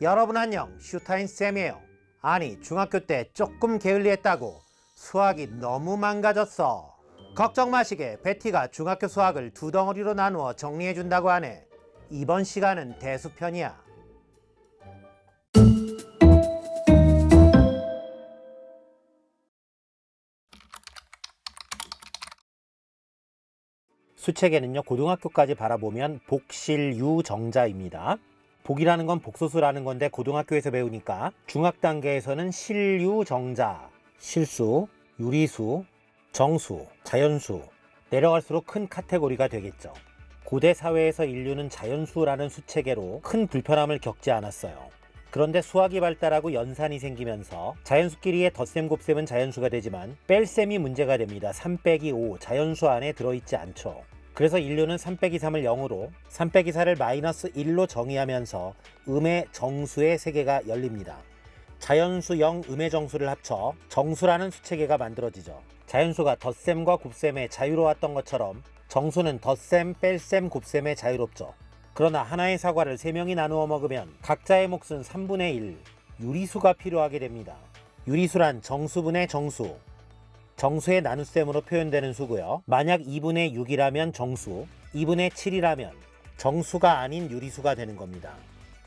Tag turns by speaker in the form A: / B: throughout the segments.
A: 여러분 안녕, 슈타인쌤이에요. 아니, 중학교 때 조금 게을리했다고 수학이 너무 망가졌어. 걱정 마시게, 베티가 중학교 수학을 두 덩어리로 나누어 정리해준다고 하네. 이번 시간은 대수편이야. 수체계는요, 고등학교까지 바라보면 복실유정자입니다. 복이라는 건 복소수라는 건데 고등학교에서 배우니까 중학 단계에서는 실유정자, 실수, 유리수, 정수, 자연수 내려갈수록 큰 카테고리가 되겠죠. 고대 사회에서 인류는 자연수라는 수체계로 큰 불편함을 겪지 않았어요. 그런데 수학이 발달하고 연산이 생기면서 자연수끼리의 덧셈 곱셈은 자연수가 되지만 뺄셈이 문제가 됩니다. 3 빼기 5 자연수 안에 들어있지 않죠. 그래서 인류는 3 빼기 3을 0으로 3 빼기 4를 마이너스 1로 정의하면서 음의 정수의 세계가 열립니다. 자연수 0, 음의 정수를 합쳐 정수라는 수체계가 만들어지죠. 자연수가 덧셈과 곱셈에 자유로웠던 것처럼 정수는 덧셈, 뺄셈, 곱셈에 자유롭죠. 그러나 하나의 사과를 3명이 나누어 먹으면 각자의 몫은 3분의 1, 유리수가 필요하게 됩니다. 유리수란 정수분의 정수, 정수의 나눗셈으로 표현되는 수고요. 만약 2분의 6이라면 정수, 2분의 7이라면 정수가 아닌 유리수가 되는 겁니다.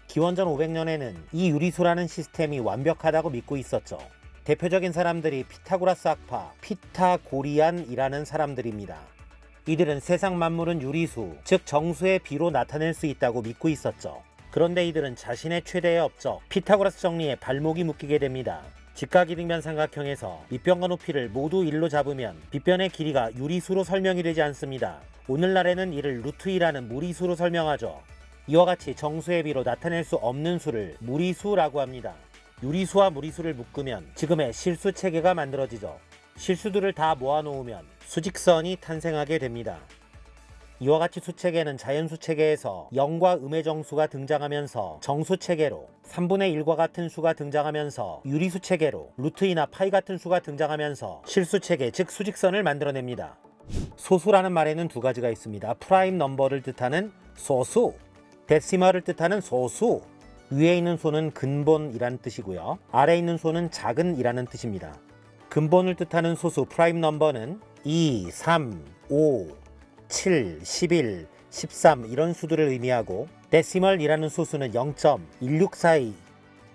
A: 기원전 500년에는 이 유리수라는 시스템이 완벽하다고 믿고 있었죠. 대표적인 사람들이 피타고라스 학파, 피타고리안이라는 사람들입니다. 이들은 세상 만물은 유리수, 즉 정수의 비로 나타낼 수 있다고 믿고 있었죠. 그런데 이들은 자신의 최대의 업적, 피타고라스 정리에 발목이 묶이게 됩니다. 직각이등변 삼각형에서 밑변과 높이를 모두 1로 잡으면 빗변의 길이가 유리수로 설명이 되지 않습니다. 오늘날에는 이를 루트 2라는 무리수로 설명하죠. 이와 같이 정수의 비로 나타낼 수 없는 수를 무리수라고 합니다. 유리수와 무리수를 묶으면 지금의 실수 체계가 만들어지죠. 실수들을 다 모아놓으면 수직선이 탄생하게 됩니다. 이와 같이 수체계는 자연수체계에서 0과 음의 정수가 등장하면서 정수체계로 3분의 1과 같은 수가 등장하면서 유리수체계로 루트 2나 파이 같은 수가 등장하면서 실수체계 즉 수직선을 만들어냅니다. 소수라는 말에는 두 가지가 있습니다. 프라임 넘버를 뜻하는 소수, 데시멀을 뜻하는 소수. 위에 있는 소는 근본이라는 뜻이고요. 아래에 있는 소는 작은이라는 뜻입니다. 근본을 뜻하는 소수 프라임 넘버는 2, 3, 5, 7, 11, 13 이런 수들을 의미하고 데시멀이라는 소수는 0.1642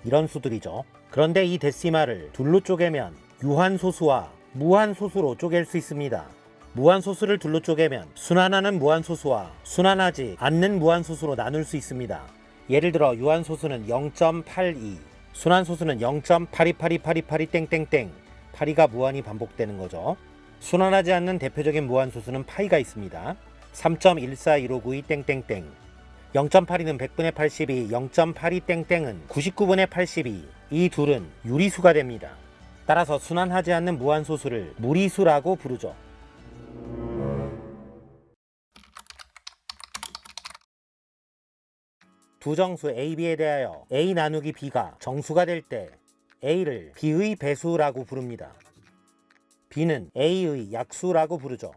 A: 이런 수들이죠. 그런데 이 데시멀을 둘로 쪼개면 유한소수와 무한소수로 쪼갤 수 있습니다. 무한소수를 둘로 쪼개면 순환하는 무한소수와 순환하지 않는 무한소수로 나눌 수 있습니다. 예를 들어 유한소수는 0.82, 순환소수는 0.82828282 8가 무한히 반복되는 거죠. 순환하지 않는 대표적인 무한소수는 파이가 있습니다. 3.141592 0.82는 100분의 82, 0.82은 99분의 82. 이 둘은 유리수가 됩니다. 따라서 순환하지 않는 무한소수를 무리수라고 부르죠. 두 정수 A, B에 대하여 A 나누기 B가 정수가 될 때 A를 B의 배수라고 부릅니다. B는 A의 약수라고 부르죠.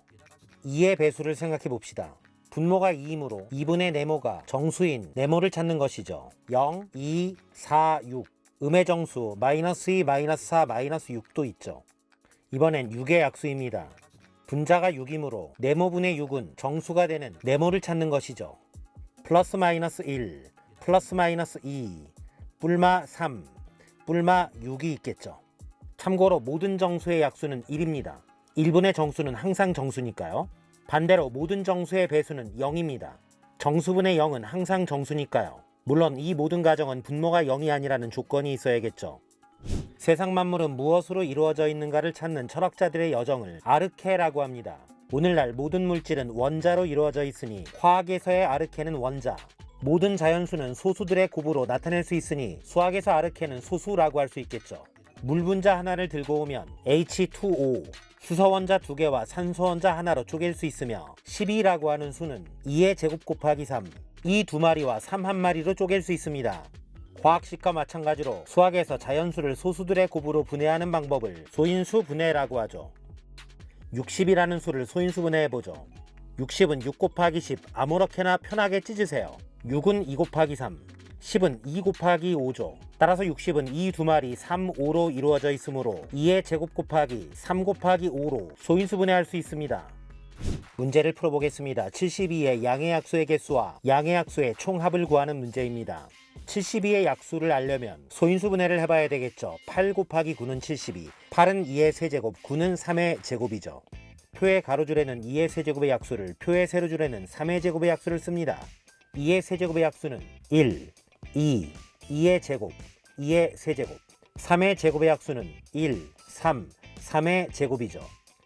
A: 2의 배수를 생각해 봅시다. 분모가 2이므로 2분의 네모가 정수인 네모를 찾는 것이죠. 0, 2, 4, 6 음의 정수 마이너스 2, 마이너스 4, 마이너스 6도 있죠. 이번엔 6의 약수입니다. 분자가 6이므로 네모분의 6은 정수가 되는 네모를 찾는 것이죠. 플러스 마이너스 1, 플러스 마이너스 2, 뿔마 3, 뿔마 6이 있겠죠. 참고로 모든 정수의 약수는 1입니다. 1분의 정수는 항상 정수니까요. 반대로 모든 정수의 배수는 0입니다. 정수분의 0은 항상 정수니까요. 물론 이 모든 가정은 분모가 0이 아니라는 조건이 있어야겠죠. 세상 만물은 무엇으로 이루어져 있는가를 찾는 철학자들의 여정을 아르케라고 합니다. 오늘날 모든 물질은 원자로 이루어져 있으니 화학에서의 아르케는 원자, 모든 자연수는 소수들의 곱으로 나타낼 수 있으니 수학에서 아르케는 소수라고 할 수 있겠죠. 물 분자 하나를 들고 오면 H2O, 수소원자 2개와 산소원자 하나로 쪼갤 수 있으며 12라고 하는 수는 2의 제곱 곱하기 3, 이 두 마리와 3 한 마리로 쪼갤 수 있습니다. 과학식과 마찬가지로 수학에서 자연수를 소수들의 곱으로 분해하는 방법을 소인수 분해라고 하죠. 60이라는 수를 소인수 분해해보죠. 60은 6 곱하기 10 아무렇게나 편하게 찢으세요. 6은 2 곱하기 3, 10은 2 곱하기 5죠. 따라서 60은 이 두 마리 3, 5로 이루어져 있으므로 2의 제곱 곱하기 3 곱하기 5로 소인수분해할 수 있습니다. 문제를 풀어보겠습니다. 72의 양의 약수의 개수와 양의 약수의 총합을 구하는 문제입니다. 72의 약수를 알려면 소인수분해를 해봐야 되겠죠. 8 곱하기 9는 72, 8은 2의 세제곱, 9는 3의 제곱이죠. 표의 가로줄에는 2의 세제곱의 약수를, 표의 세로줄에는 3의 제곱의 약수를 씁니다. 2의 세제곱의 약수는 1, 2, 2의 제곱, 2의 세제곱. 3의 제곱의 약수는 1, 3, 3의 제곱이죠.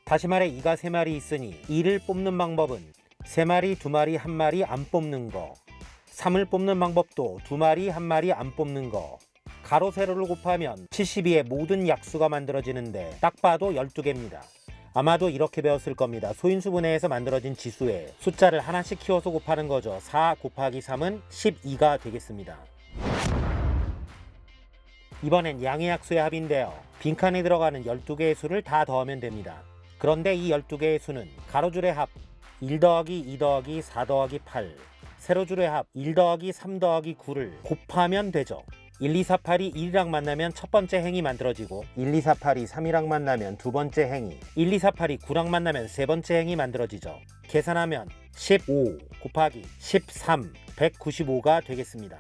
A: 다시 말해 2가 3마리 있으니 2를 뽑는 방법은 3마리, 2마리, 1마리 안 뽑는 거. 3을 뽑는 방법도 2마리, 1마리 안 뽑는 거. 가로 세로를 곱하면 72의 모든 약수가 만들어지는데 딱 봐도 12개입니다. 아마도 이렇게 배웠을 겁니다. 소인수분해에서 만들어진 지수에 숫자를 하나씩 키워서 곱하는 거죠. 4 곱하기 3은 12가 되겠습니다. 이번엔 양의 약수의 합인데요. 빈칸에 들어가는 12개의 수를 다 더하면 됩니다. 그런데 이 12개의 수는 가로줄의 합 1 더하기 2 더하기 4 더하기 8, 세로줄의 합 1 더하기 3 더하기 9를 곱하면 되죠. 1, 2, 4, 8이 1이랑 만나면 첫 번째 행이 만들어지고 1, 2, 4, 8이 3이랑 만나면 두 번째 행이, 1, 2, 4, 8이 9랑 만나면 세 번째 행이 만들어지죠. 계산하면 15 곱하기 13, 195가 되겠습니다.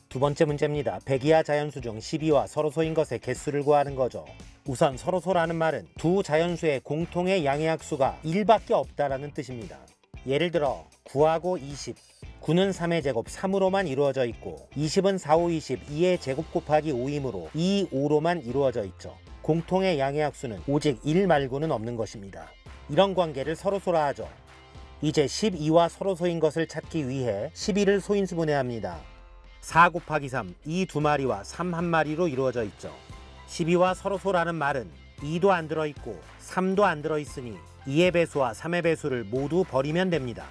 A: 두 번째 문제입니다. 100이하 자연수 중 12와 서로소인 것의 개수를 구하는 거죠. 우선 서로소라는 말은 두 자연수의 공통의 양의 약수가 1밖에 없다라는 뜻입니다. 예를 들어 9하고 20, 9는 3의 제곱 3으로만 이루어져 있고 20은 4, 5, 20, 2의 제곱 곱하기 5이므로 2, 5로만 이루어져 있죠. 공통의 양의 약수는 오직 1 말고는 없는 것입니다. 이런 관계를 서로소라 하죠. 이제 12와 서로소인 것을 찾기 위해 12를 소인수분해합니다. 4 곱하기 3, 이 두 마리와 3 한 마리로 이루어져 있죠. 12와 서로소라는 말은 2도 안 들어있고 3도 안 들어있으니 2의 배수와 3의 배수를 모두 버리면 됩니다.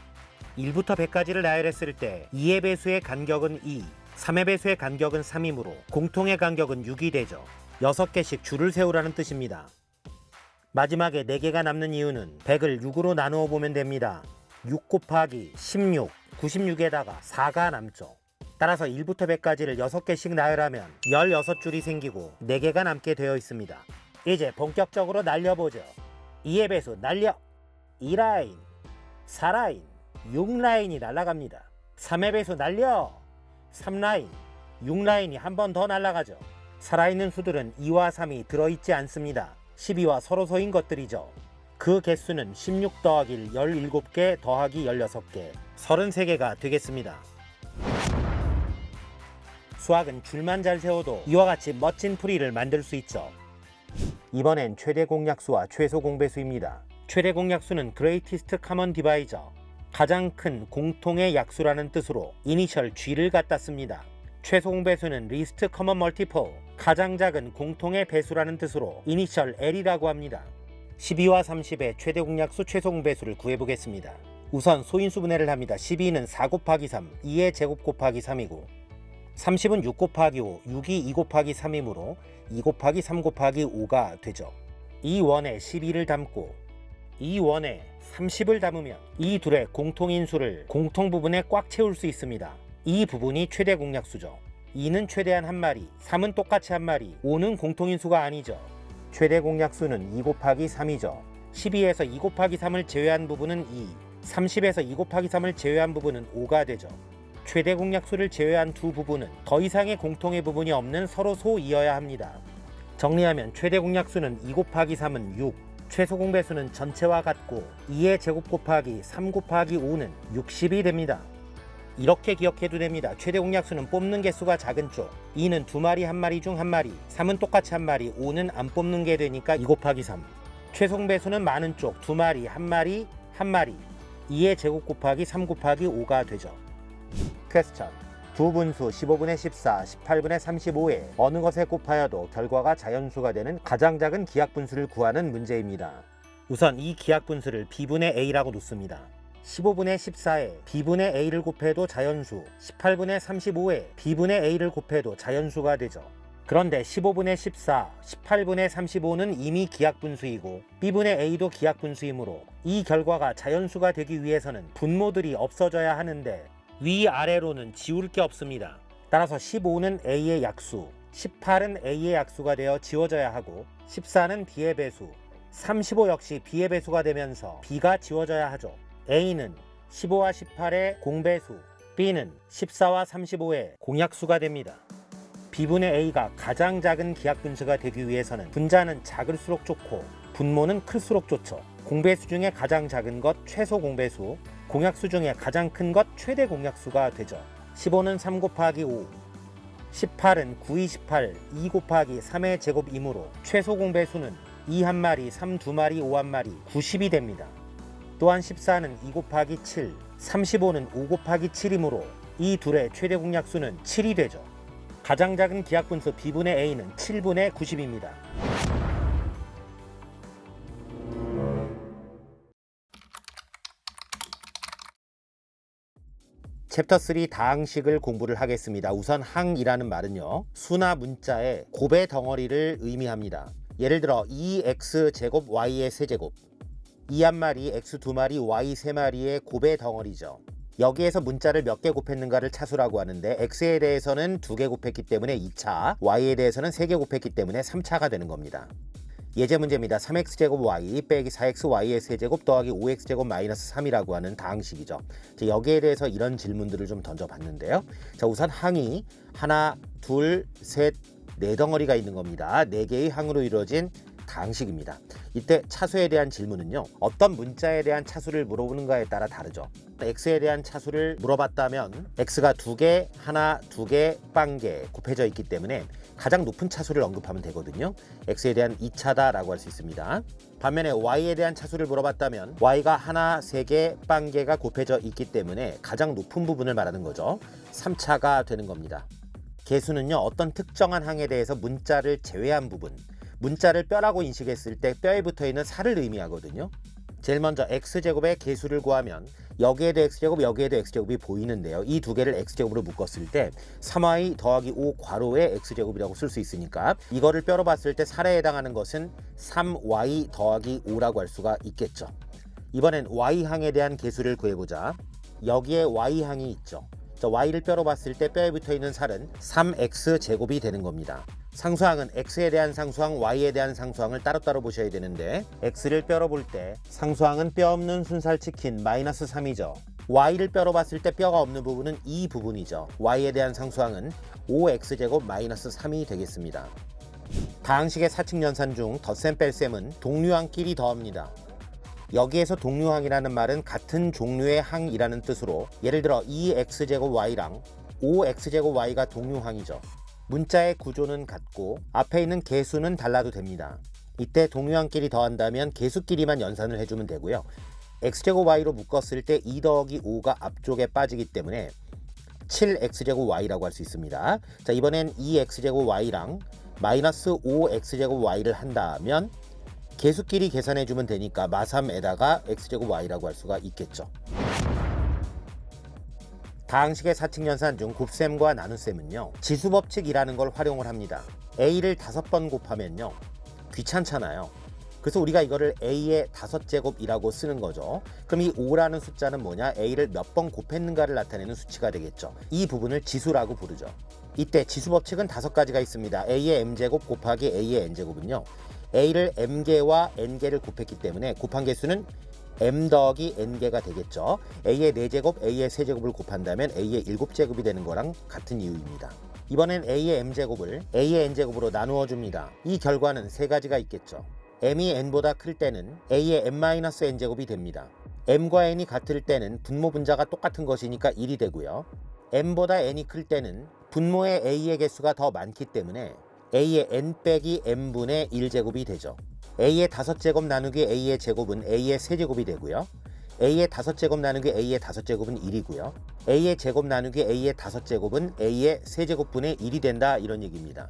A: 1부터 100까지를 나열했을 때 2의 배수의 간격은 2, 3의 배수의 간격은 3이므로 공통의 간격은 6이 되죠. 6개씩 줄을 세우라는 뜻입니다. 마지막에 4개가 남는 이유는 100을 6으로 나누어 보면 됩니다. 6 곱하기 16, 96에다가 4가 남죠. 따라서 1부터 100까지를 6개씩 나열하면 16줄이 생기고 4개가 남게 되어 있습니다. 이제 본격적으로 날려보죠. 2의 배수 날려! 2라인, 4라인, 6라인이 날아갑니다. 3의 배수 날려! 3라인, 6라인이 한 번 더 날아가죠. 살아있는 수들은 2와 3이 들어있지 않습니다. 12와 서로소인 것들이죠. 그 개수는 16 더하기 1, 17개 더하기 16개, 33개가 되겠습니다. 수학은 줄만 잘 세워도 이와 같이 멋진 풀이를 만들 수 있죠. 이번엔 최대 공약수와 최소 공배수입니다. 최대 공약수는 Greatest Common Divisor, 가장 큰 공통의 약수라는 뜻으로 이니셜 G를 갖다 씁니다. 최소 공배수는 Least Common Multiple, 가장 작은 공통의 배수라는 뜻으로 이니셜 L이라고 합니다. 12와 30의 최대 공약수 최소 공배수를 구해보겠습니다. 우선 소인수분해를 합니다. 12는 4 곱하기 3, 2의 제곱 곱하기 3이고 30은 6 곱하기 5, 6이 2 곱하기 3이므로 2 곱하기 3 곱하기 5가 되죠. 이 원에 12를 담고 이 원에 30을 담으면 이 둘의 공통인수를 공통 부분에 꽉 채울 수 있습니다. 이 부분이 최대 공약수죠. 2는 최대한 한 마리, 3은 똑같이 한 마리, 5는 공통인수가 아니죠. 최대 공약수는 2 곱하기 3이죠. 12에서 2 곱하기 3을 제외한 부분은 2, 30에서 2 곱하기 3을 제외한 부분은 5가 되죠. 최대 공약수를 제외한 두 부분은 더 이상의 공통의 부분이 없는 서로소이어야 합니다. 정리하면 최대 공약수는 2 곱하기 3은 6, 최소 공배수는 전체와 같고 2의 제곱 곱하기 3 곱하기 5는 60이 됩니다. 이렇게 기억해도 됩니다. 최대 공약수는 뽑는 개수가 작은 쪽, 2는 두 마리 한 마리 중 한 마리, 3은 똑같이 한 마리, 5는 안 뽑는 게 되니까 2 곱하기 3. 최소 공배수는 많은 쪽, 두 마리 한 마리 한 마리, 2의 제곱 곱하기 3 곱하기 5가 되죠. 퀘스천. 두 분수 15분의 14, 18분의 35에 어느 것에 곱하여도 결과가 자연수가 되는 가장 작은 기하분수를 구하는 문제입니다. 우선 이 기하분수를 b분의 a라고 놓습니다. 15분의 14에 b분의 a를 곱해도 자연수, 18분의 35에 b분의 a를 곱해도 자연수가 되죠. 그런데 15분의 14, 18분의 35는 이미 기하분수이고 b분의 a도 기하분수이므로 이 결과가 자연수가 되기 위해서는 분모들이 없어져야 하는데 위아래로는 지울 게 없습니다. 따라서 15는 A의 약수, 18은 A의 약수가 되어 지워져야 하고 14는 B의 배수, 35 역시 B의 배수가 되면서 B가 지워져야 하죠. A는 15와 18의 공배수, B는 14와 35의 공약수가 됩니다. B분의 A가 가장 작은 기하분수가 되기 위해서는 분자는 작을수록 좋고 분모는 클수록 좋죠. 공배수 중에 가장 작은 것 최소 공배수, 공약수 중에 가장 큰 것 최대 공약수가 되죠. 15는 3 곱하기 5, 18은 9, 2, 18, 2 곱하기 3의 제곱이므로 최소 공배수는 2 한 마리, 3 두 마리, 5 한 마리, 90이 됩니다. 또한 14는 2 곱하기 7, 35는 5 곱하기 7이므로 이 둘의 최대 공약수는 7이 되죠. 가장 작은 기하분수 B분의 A는 7분의 90입니다. 챕터 3 다항식을 공부를 하겠습니다. 우선 항이라는 말은요, 수나 문자의 곱의 덩어리를 의미합니다. 예를 들어 2x제곱 y의 세제곱, 2 한 마리, x 두 마리, y 세 마리의 곱의 덩어리죠. 여기에서 문자를 몇 개 곱했는가를 차수라고 하는데 x에 대해서는 2개 곱했기 때문에 2차, y에 대해서는 3개 곱했기 때문에 3차가 되는 겁니다. 예제 문제입니다. 3x제곱 y 빼기 4xy의 세제곱 더하기 5x제곱 마이너스 3이라고 하는 다항식이죠. 여기에 대해서 이런 질문들을 좀 던져봤는데요. 자, 우선 항이 하나, 둘, 셋, 네 덩어리가 있는 겁니다. 4개의 항으로 이루어진 다항식입니다. 이때 차수에 대한 질문은요, 어떤 문자에 대한 차수를 물어보는가에 따라 다르죠. x에 대한 차수를 물어봤다면 x가 2개, 하나, 2개, 빵개 곱해져 있기 때문에 가장 높은 차수를 언급하면 되거든요. x에 대한 2차다라고 할 수 있습니다. 반면에 y에 대한 차수를 물어봤다면 y가 하나, 3개, 빵개가 곱해져 있기 때문에 가장 높은 부분을 말하는 거죠. 3차가 되는 겁니다. 개수는요, 어떤 특정한 항에 대해서 문자를 제외한 부분, 문자를 뼈라고 인식했을 때 뼈에 붙어있는 살을 의미하거든요. 제일 먼저 x제곱의 개수를 구하면 여기에도 x제곱, 여기에도 x제곱이 보이는데요. 이 두 개를 x제곱으로 묶었을 때 3y 더하기 5 괄호의 x제곱이라고 쓸 수 있으니까 이거를 뼈로 봤을 때 살에 해당하는 것은 3y 더하기 5라고 할 수가 있겠죠. 이번엔 y항에 대한 개수를 구해보자. 여기에 y항이 있죠. y를 뼈로 봤을 때 뼈에 붙어있는 살은 3x제곱이 되는 겁니다. 상수항은 x에 대한 상수항, y에 대한 상수항을 따로따로 보셔야 되는데 x를 뼈로 볼 때 상수항은 뼈 없는 순살 치킨 마이너스 3이죠. y를 뼈로 봤을 때 뼈가 없는 부분은 이 부분이죠. y에 대한 상수항은 5x제곱 마이너스 3이 되겠습니다. 다항식의 사칙연산 중 덧셈 뺄셈은 동류항끼리 더합니다. 여기에서 동류항이라는 말은 같은 종류의 항이라는 뜻으로, 예를 들어 2x제곱 y랑 5x제곱 y가 동류항이죠. 문자의 구조는 같고 앞에 있는 개수는 달라도 됩니다. 이때 동류항끼리 더한다면 개수끼리만 연산을 해주면 되고요. x제곱 y로 묶었을 때 2 더하기 5가 앞쪽에 빠지기 때문에 7x제곱 y라고 할 수 있습니다. 자, 이번엔 2x제곱 y랑 마이너스 5x제곱 y를 한다면 개수끼리 계산해주면 되니까 마3에다가 x제곱 y라고 할 수가 있겠죠. 다항식의 사칙연산 중 곱셈과 나눗셈은요, 지수법칙이라는 걸 활용을 합니다. a를 5번 곱하면요, 귀찮잖아요. 그래서 우리가 이거를 a의 5제곱이라고 쓰는 거죠. 그럼 이 5라는 숫자는 뭐냐? a를 몇 번 곱했는가를 나타내는 수치가 되겠죠. 이 부분을 지수라고 부르죠. 이때 지수법칙은 5가지가 있습니다. a의 m제곱 곱하기 a의 n제곱은요, a를 m개와 n개를 곱했기 때문에 곱한 개수는 m 더하기 n개가 되겠죠. a의 4제곱, a의 세제곱을 곱한다면 a의 7제곱이 되는 거랑 같은 이유입니다. 이번엔 a의 m제곱을 a의 n제곱으로 나누어 줍니다. 이 결과는 3가지가 있겠죠. m이 n보다 클 때는 a의 m-n제곱이 됩니다. m과 n이 같을 때는 분모 분자가 똑같은 것이니까 1이 되고요. m보다 n이 클 때는 분모의 a의 개수가 더 많기 때문에 a의 n 빼기 m분의 1제곱이 되죠. a의 5제곱 나누기 a의 제곱은 a의 세제곱이 되고요. a의 5제곱 나누기 a의 5제곱은 1이고요. a의 제곱 나누기 a의 5제곱은 a의 세제곱분의 1이 된다, 이런 얘기입니다.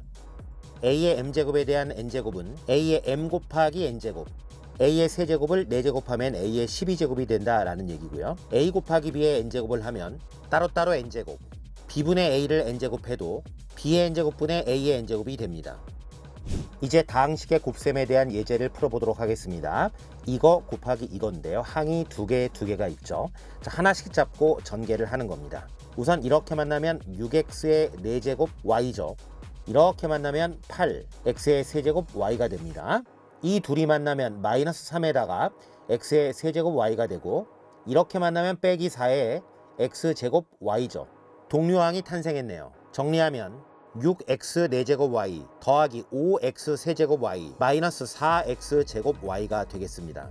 A: a의 m제곱에 대한 n제곱은 a의 m 곱하기 n제곱, a의 세제곱을 4제곱하면 a의 12제곱이 된다라는 얘기고요. a 곱하기 b의 n제곱을 하면 따로따로 n제곱, b분의 a를 n제곱해도 b의 n제곱분의 a의 n제곱이 됩니다. 이제 다항식의 곱셈에 대한 예제를 풀어보도록 하겠습니다. 이거 곱하기 이건데요. 항이 두 개가 있죠. 자, 하나씩 잡고 전개를 하는 겁니다. 우선 이렇게 만나면 6x의 4제곱 y죠. 이렇게 만나면 8x의 세제곱 y가 됩니다. 이 둘이 만나면 마이너스 3에다가 x의 세제곱 y가 되고, 이렇게 만나면 빼기 4의 x제곱 y죠. 동류항이 탄생했네요. 정리하면 6x 4제곱 y 더하기 5x 세제곱 y 마이너스 4x 제곱 y가 되겠습니다.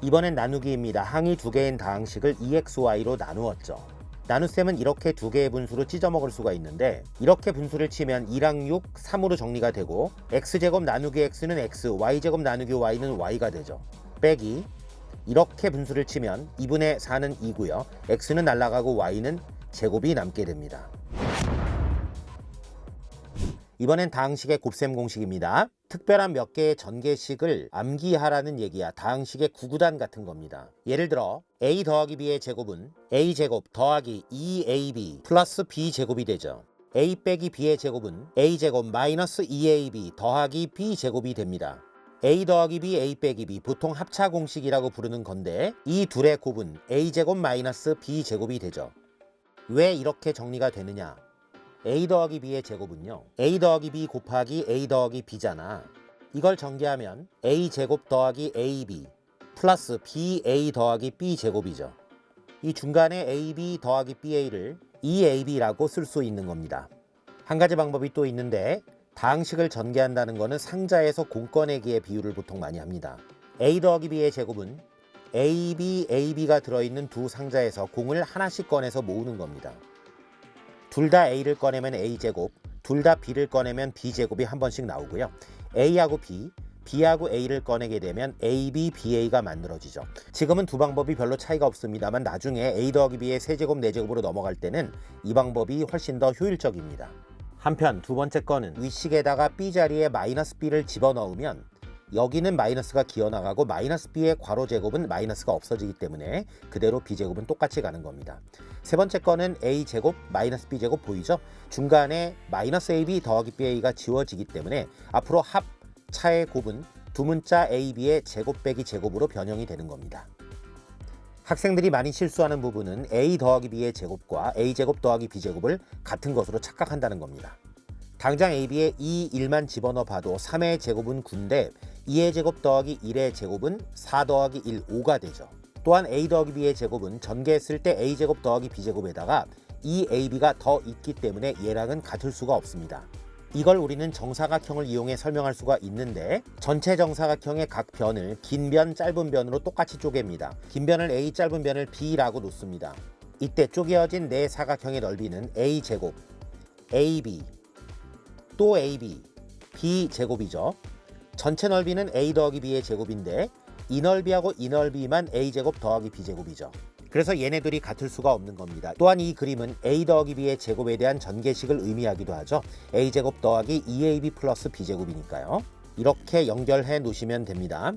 A: 이번엔 나누기입니다. 항이 두 개인 다항식을 2xy로 나누었죠. 나눗셈은 이렇게 두 개의 분수로 찢어 먹을 수가 있는데, 이렇게 분수를 치면 2랑 6, 3으로 정리가 되고, x제곱 나누기 x는 x, y제곱 나누기 y는 y가 되죠. 빼기, 이렇게 분수를 치면 2분의 4는 2고요. x는 날아가고 y는 제곱이 남게 됩니다. 이번엔 다항식의 곱셈 공식입니다. 특별한 몇 개의 전개식을 암기하라는 얘기야. 다항식의 구구단 같은 겁니다. 예를 들어 a 더하기 b의 제곱은 a제곱 더하기 2ab 플러스 b제곱이 되죠. a 빼기 b의 제곱은 a제곱 마이너스 2ab 더하기 b제곱이 됩니다. a 더하기 b, a 빼기 b, 보통 합차 공식이라고 부르는 건데, 이 둘의 곱은 a제곱 마이너스 b제곱이 되죠. 왜 이렇게 정리가 되느냐? a 더하기 b의 제곱은요, a 더하기 b 곱하기 a 더하기 b잖아. 이걸 전개하면 a제곱 더하기 ab 플러스 ba 더하기 b제곱이죠. 이 중간에 ab 더하기 ba를 2ab라고 쓸 수 있는 겁니다. 한 가지 방법이 또 있는데, 다항식을 전개한다는 것은 상자에서 공 꺼내기의 비유를 보통 많이 합니다. a 더하기 b의 제곱은 ab가 들어있는 두 상자에서 공을 하나씩 꺼내서 모으는 겁니다. 둘 다 a를 꺼내면 a제곱, 둘 다 b를 꺼내면 b제곱이 한 번씩 나오고요. a하고 b, b하고 a를 꺼내게 되면 ab, ba가 만들어지죠. 지금은 두 방법이 별로 차이가 없습니다만, 나중에 a 더하기 b의 세제곱, 네제곱으로 넘어갈 때는 이 방법이 훨씬 더 효율적입니다. 한편 두 번째 거는 위식에다가 b 자리에 마이너스 b를 집어넣으면 여기는 마이너스가 기어나가고 마이너스 b의 괄호 제곱은 마이너스가 없어지기 때문에 그대로 b제곱은 똑같이 가는 겁니다. 세 번째 거는 a제곱 마이너스 b제곱 보이죠? 중간에 마이너스 ab 더하기 ba가 지워지기 때문에 앞으로 합차의 곱은 두 문자 ab의 제곱 빼기 제곱으로 변형이 되는 겁니다. 학생들이 많이 실수하는 부분은 a 더하기 b의 제곱과 a제곱 더하기 b제곱을 같은 것으로 착각한다는 겁니다. 당장 ab에 2, 1만 집어넣어 봐도 3의 제곱은 9인데 2의 제곱 더하기 1의 제곱은 4 더하기 1, 5가 되죠. 또한 a 더하기 b의 제곱은 전개했을 때 a제곱 더하기 b제곱에다가 2ab가 더 있기 때문에 얘랑은 같을 수가 없습니다. 이걸 우리는 정사각형을 이용해 설명할 수가 있는데, 전체 정사각형의 각 변을 긴 변, 짧은 변으로 똑같이 쪼갭니다. 긴 변을 a, 짧은 변을 b라고 놓습니다. 이때 쪼개어진 네 사각형의 넓이는 a제곱, ab, 또 ab, b제곱이죠. 전체 넓이는 a 더하기 b의 제곱인데, 이 넓이하고 이 넓이만 a제곱 더하기 b제곱이죠. 그래서 얘네들이 같을 수가 없는 겁니다. 또한 이 그림은 a 더하기 b의 제곱에 대한 전개식을 의미하기도 하죠. a제곱 더하기 2ab 플러스 b제곱이니까요. 이렇게 연결해 놓으시면 됩니다.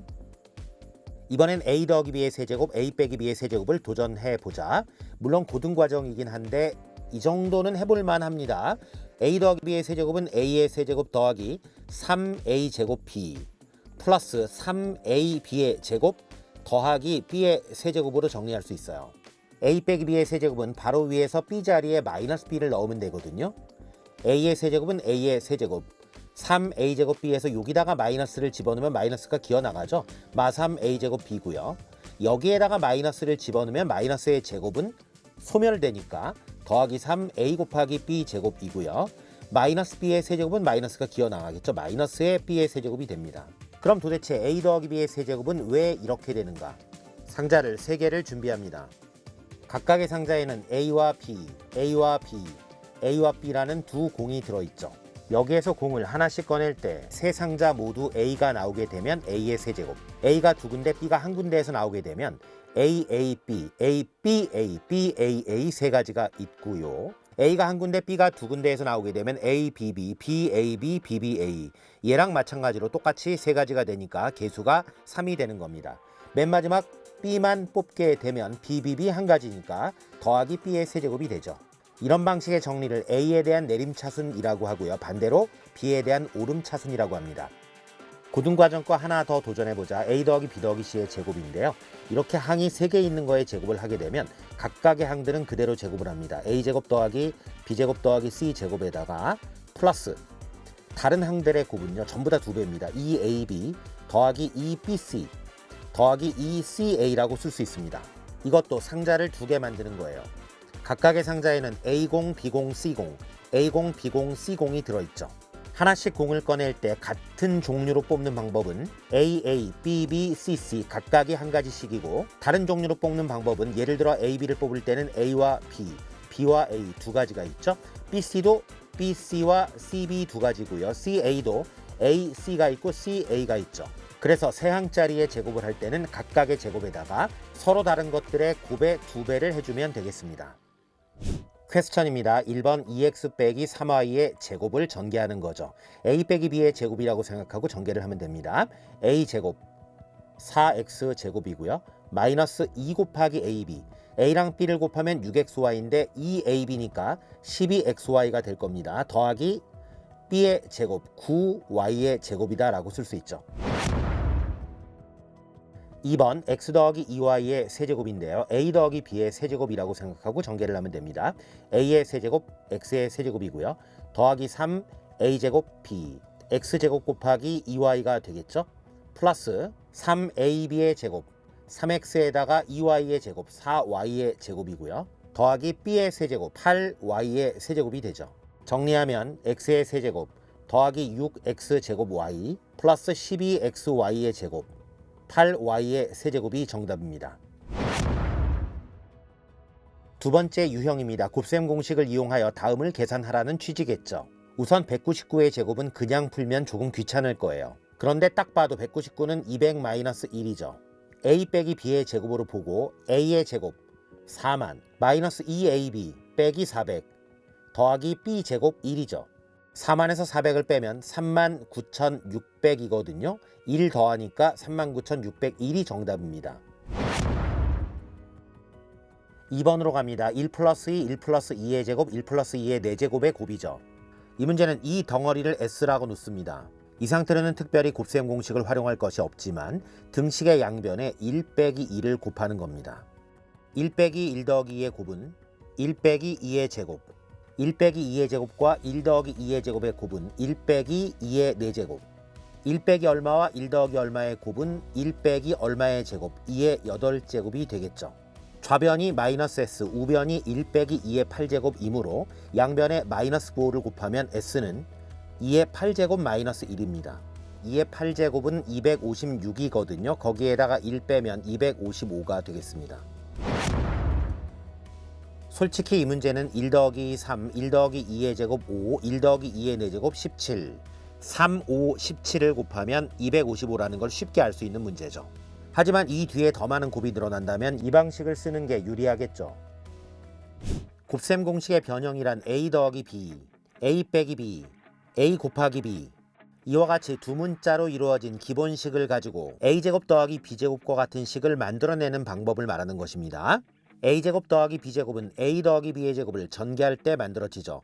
A: 이번엔 a 더하기 b의 세제곱, a 빼기 b의 세제곱을 도전해 보자. 물론 고등과정이긴 한데 이 정도는 해볼만 합니다. a 더하기 b의 세제곱은 a의 세제곱 더하기 3a 제곱 b 플러스 3ab의 제곱 더하기 b의 세제곱으로 정리할 수 있어요. a 빼기 b의 세제곱은 바로 위에서 b 자리에 마이너스 b를 넣으면 되거든요. a의 세제곱은 a의 세제곱, 3a 제곱 b에서 여기다가 마이너스를 집어넣으면 마이너스가 기어나가죠. 마 3a 제곱 b고요. 여기에다가 마이너스를 집어넣으면 마이너스의 제곱은 소멸되니까 더하기 3a 곱하기 b 제곱이고요. 마이너스 b의 세제곱은 마이너스가 기어나가겠죠. 마이너스의 b의 세제곱이 됩니다. 그럼 도대체 a 더하기 b의 세제곱은 왜 이렇게 되는가? 상자를 3개를 준비합니다. 각각의 상자에는 a와 b, a와 b, a와 b라는 두 공이 들어있죠. 여기에서 공을 하나씩 꺼낼 때 세 상자 모두 a가 나오게 되면 a의 세제곱, a가 두 군데, b가 한 군데에서 나오게 되면 a, a, b, a, b, a, b, a, a 세 가지가 있고요. a가 한 군데, b가 두 군데에서 나오게 되면 a, b, b, b, a, b, b, b, a 얘랑 마찬가지로 똑같이 세 가지가 되니까 개수가 3이 되는 겁니다. 맨 마지막 b만 뽑게 되면 b, b, b 한 가지니까 더하기 b의 세제곱이 되죠. 이런 방식의 정리를 A에 대한 내림차순이라고 하고요. 반대로 B에 대한 오름차순이라고 합니다. 고등과정과 하나 더 도전해보자. A 더하기 B 더하기 C의 제곱인데요. 이렇게 항이 3개 있는 거에 제곱을 하게 되면 각각의 항들은 그대로 제곱을 합니다. A제곱 더하기 B제곱 더하기 C제곱에다가 플러스 다른 항들의 곱은요. 전부 다 2배입니다. 2AB 더하기 2BC 더하기 2CA라고 쓸 수 있습니다. 이것도 상자를 2개 만드는 거예요. 각각의 상자에는 A0, B0, C0, A0, B0, C0이 들어있죠. 하나씩 공을 꺼낼 때 같은 종류로 뽑는 방법은 AA, BB, CC 각각이 한 가지씩이고 다른 종류로 뽑는 방법은 예를 들어 AB를 뽑을 때는 A와 B, B와 A 두 가지가 있죠. BC도 BC와 CB 두 가지고요. CA도 A, C가 있고 CA가 있죠. 그래서 세 항짜리의 제곱을 할 때는 각각의 제곱에다가 서로 다른 것들의 곱의 2배를 해주면 되겠습니다. 퀘스천입니다. 1번 2x 빼기 3y의 제곱을 전개하는 거죠. a 빼기 b의 제곱이라고 생각하고 전개를 하면 됩니다. a 제곱 4x 제곱이고요. 마이너스 2 곱하기 ab a랑 b를 곱하면 6xy인데 2ab니까 12xy가 될 겁니다. 더하기 b의 제곱 9y의 제곱이다 라고 쓸 수 있죠. 2번 x 더하기 2y의 세제곱인데요. a 더하기 b의 세제곱이라고 생각하고 전개를 하면 됩니다. a의 세제곱 x의 세제곱이고요. 더하기 3 a제곱 b x제곱 곱하기 2y가 되겠죠. 플러스 3ab의 제곱 3x에다가 2y의 제곱 4y의 제곱이고요. 더하기 b의 세제곱 8y의 세제곱이 되죠. 정리하면 x의 세제곱 더하기 6x제곱 y 플러스 12xy의 제곱 8y의 세제곱이 정답입니다. 두 번째 유형입니다. 곱셈 공식을 이용하여 다음을 계산하라는 취지겠죠. 우선 199의 제곱은 그냥 풀면 조금 귀찮을 거예요. 그런데 딱 봐도 199는 200-1이죠. a 빼기 b의 제곱으로 보고 a의 제곱 4만 마이너스 2ab 빼기 400 더하기 b 제곱 1이죠. 4만에서 400을 빼면 39,600이거든요. 1 더하니까 39,601이 정답입니다. 2번으로 갑니다. 1 플러스 2, 1 플러스 2의 제곱, 1 플러스 2의 4제곱의 곱이죠. 이 문제는 이 덩어리를 S라고 놓습니다. 이 상태로는 특별히 곱셈 공식을 활용할 것이 없지만 등식의 양변에 1 빼기 2를 곱하는 겁니다. 1 빼기 1 더하기 2의 곱은 1 빼기 2의 제곱 1 빼기 2의 제곱과 1 더하기 2의 제곱의 곱은 1 빼기 2의 4제곱 1 빼기 얼마와 1 더하기 얼마의 곱은 1 빼기 얼마의 제곱 2의 8제곱이 되겠죠. 좌변이 마이너스 s, 우변이 1 빼기 2의 8제곱이므로 양변에 마이너스 부호를 곱하면 s는 2의 8제곱 마이너스 1입니다. 2의 8제곱은 256이거든요. 거기에다가 1 빼면 255가 되겠습니다. 솔직히 이 문제는 1 더하기 3, 1 더하기 2의 제곱 5, 1 더하기 2의 4제곱 17, 3, 5, 17을 곱하면 255라는 걸 쉽게 알 수 있는 문제죠. 하지만 이 뒤에 더 많은 곱이 늘어난다면 이 방식을 쓰는 게 유리하겠죠. 곱셈 공식의 변형이란 a 더하기 b, a 빼기 b, a 곱하기 b 이와 같이 두 문자로 이루어진 기본식을 가지고 a제곱 더하기 b제곱과 같은 식을 만들어내는 방법을 말하는 것입니다. a제곱 더하기 b제곱은 a 더하기 b의 제곱을 전개할 때 만들어지죠.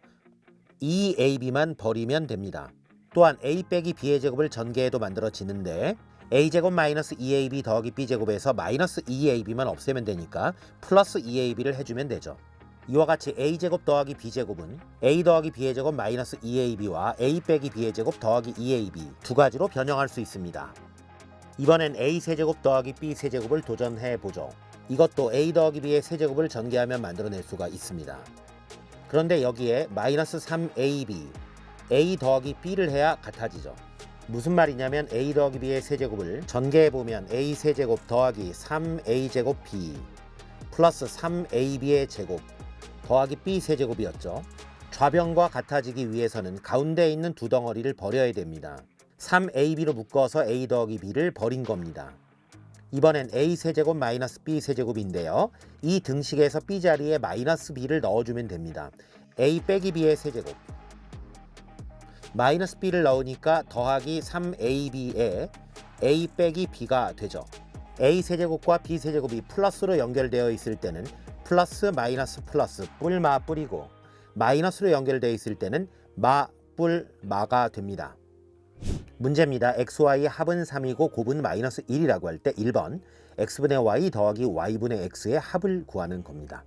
A: 2ab만 버리면 됩니다. 또한 a 빼기 b의 제곱을 전개해도 만들어지는데 a제곱 마이너스 2ab 더하기 b제곱에서 마이너스 2ab만 없애면 되니까 플러스 2ab를 해주면 되죠. 이와 같이 a제곱 더하기 b제곱은 a 더하기 b의 제곱 마이너스 2ab와 a 빼기 b의 제곱 더하기 2ab 두 가지로 변형할 수 있습니다. 이번엔 a 세제곱 더하기 b 세제곱을 도전해보죠. 이것도 a 더하기 b의 세제곱을 전개하면 만들어낼 수가 있습니다. 그런데 여기에 마이너스 3ab, a 더하기 b를 해야 같아지죠. 무슨 말이냐면 a 더하기 b의 세제곱을 전개해보면 a 세제곱 더하기 3a제곱 b 플러스 3ab의 제곱 더하기 b 세제곱이었죠. 좌변과 같아지기 위해서는 가운데에 있는 두 덩어리를 버려야 됩니다. 3ab로 묶어서 a 더하기 b를 버린 겁니다. 이번엔 a 세제곱 마이너스 b 세제곱인데요. 이 등식에서 b 자리에 마이너스 b를 넣어주면 됩니다. a 빼기 b의 세제곱 마이너스 b를 넣으니까 더하기 3ab에 a 빼기 b가 되죠. a 세제곱과 b 세제곱이 플러스로 연결되어 있을 때는 플러스 마이너스 플러스 뿔마 뿌리고 마이너스로 연결되어 있을 때는 마가 됩니다. 문제입니다. xy의 합은 3이고 곱은 마이너스 1이라고 할 때 1번 x분의 y 더하기 y분의 x의 합을 구하는 겁니다.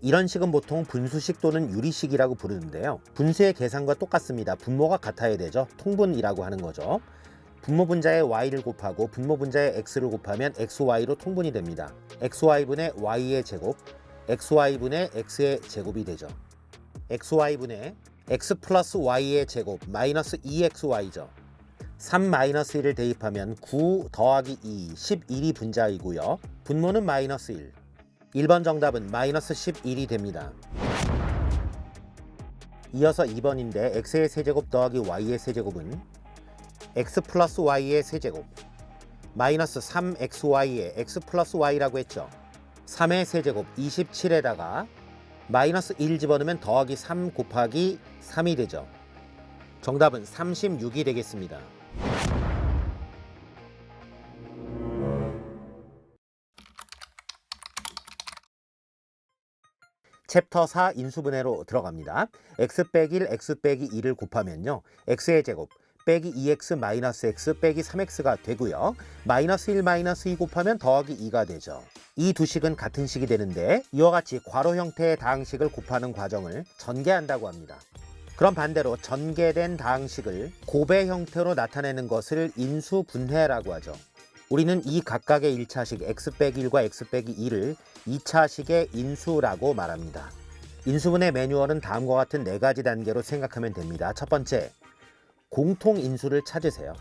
A: 이런 식은 보통 분수식 또는 유리식이라고 부르는데요. 분수의 계산과 똑같습니다. 분모가 같아야 되죠. 통분이라고 하는 거죠. 분모 분자에 y를 곱하고 분모 분자에 x를 곱하면 xy로 통분이 됩니다. xy분의 y의 제곱, xy분의 x의 제곱이 되죠. xy분의 x 플러스 y의 제곱 마이너스 2xy죠. 3-1을 대입하면 9 더하기 2, 11이 분자이고요. 분모는 마이너스 1. 1번 정답은 마이너스 11이 됩니다. 이어서 2번인데 x의 세제곱 더하기 y의 세제곱은 x 플러스 y의 세제곱 마이너스 3xy의 x 플러스 y라고 했죠. 3의 세제곱 27에다가 마이너스 1 집어넣으면 더하기 3 곱하기 3이 되죠. 정답은 36이 되겠습니다. 챕터 4 인수분해로 들어갑니다. x 빼기 1, x 빼기 2를 곱하면요. x의 제곱 빼기 2x 마이너스 x 빼기 3x가 되고요. 마이너스 1 마이너스 2 곱하면 더하기 2가 되죠. 이 두 식은 같은 식이 되는데 이와 같이 괄호 형태의 다항식을 곱하는 과정을 전개한다고 합니다. 그럼 반대로 전개된 다항식을 곱의 형태로 나타내는 것을 인수분해라고 하죠. 우리는 이 각각의 1차식 x 빼기 1과 x 빼기 2를 2차식의 인수라고 말합니다. 인수분해 매뉴얼은 다음과 같은 4가지 단계로 생각하면 됩니다. 첫 번째, 공통인수를 찾으세요.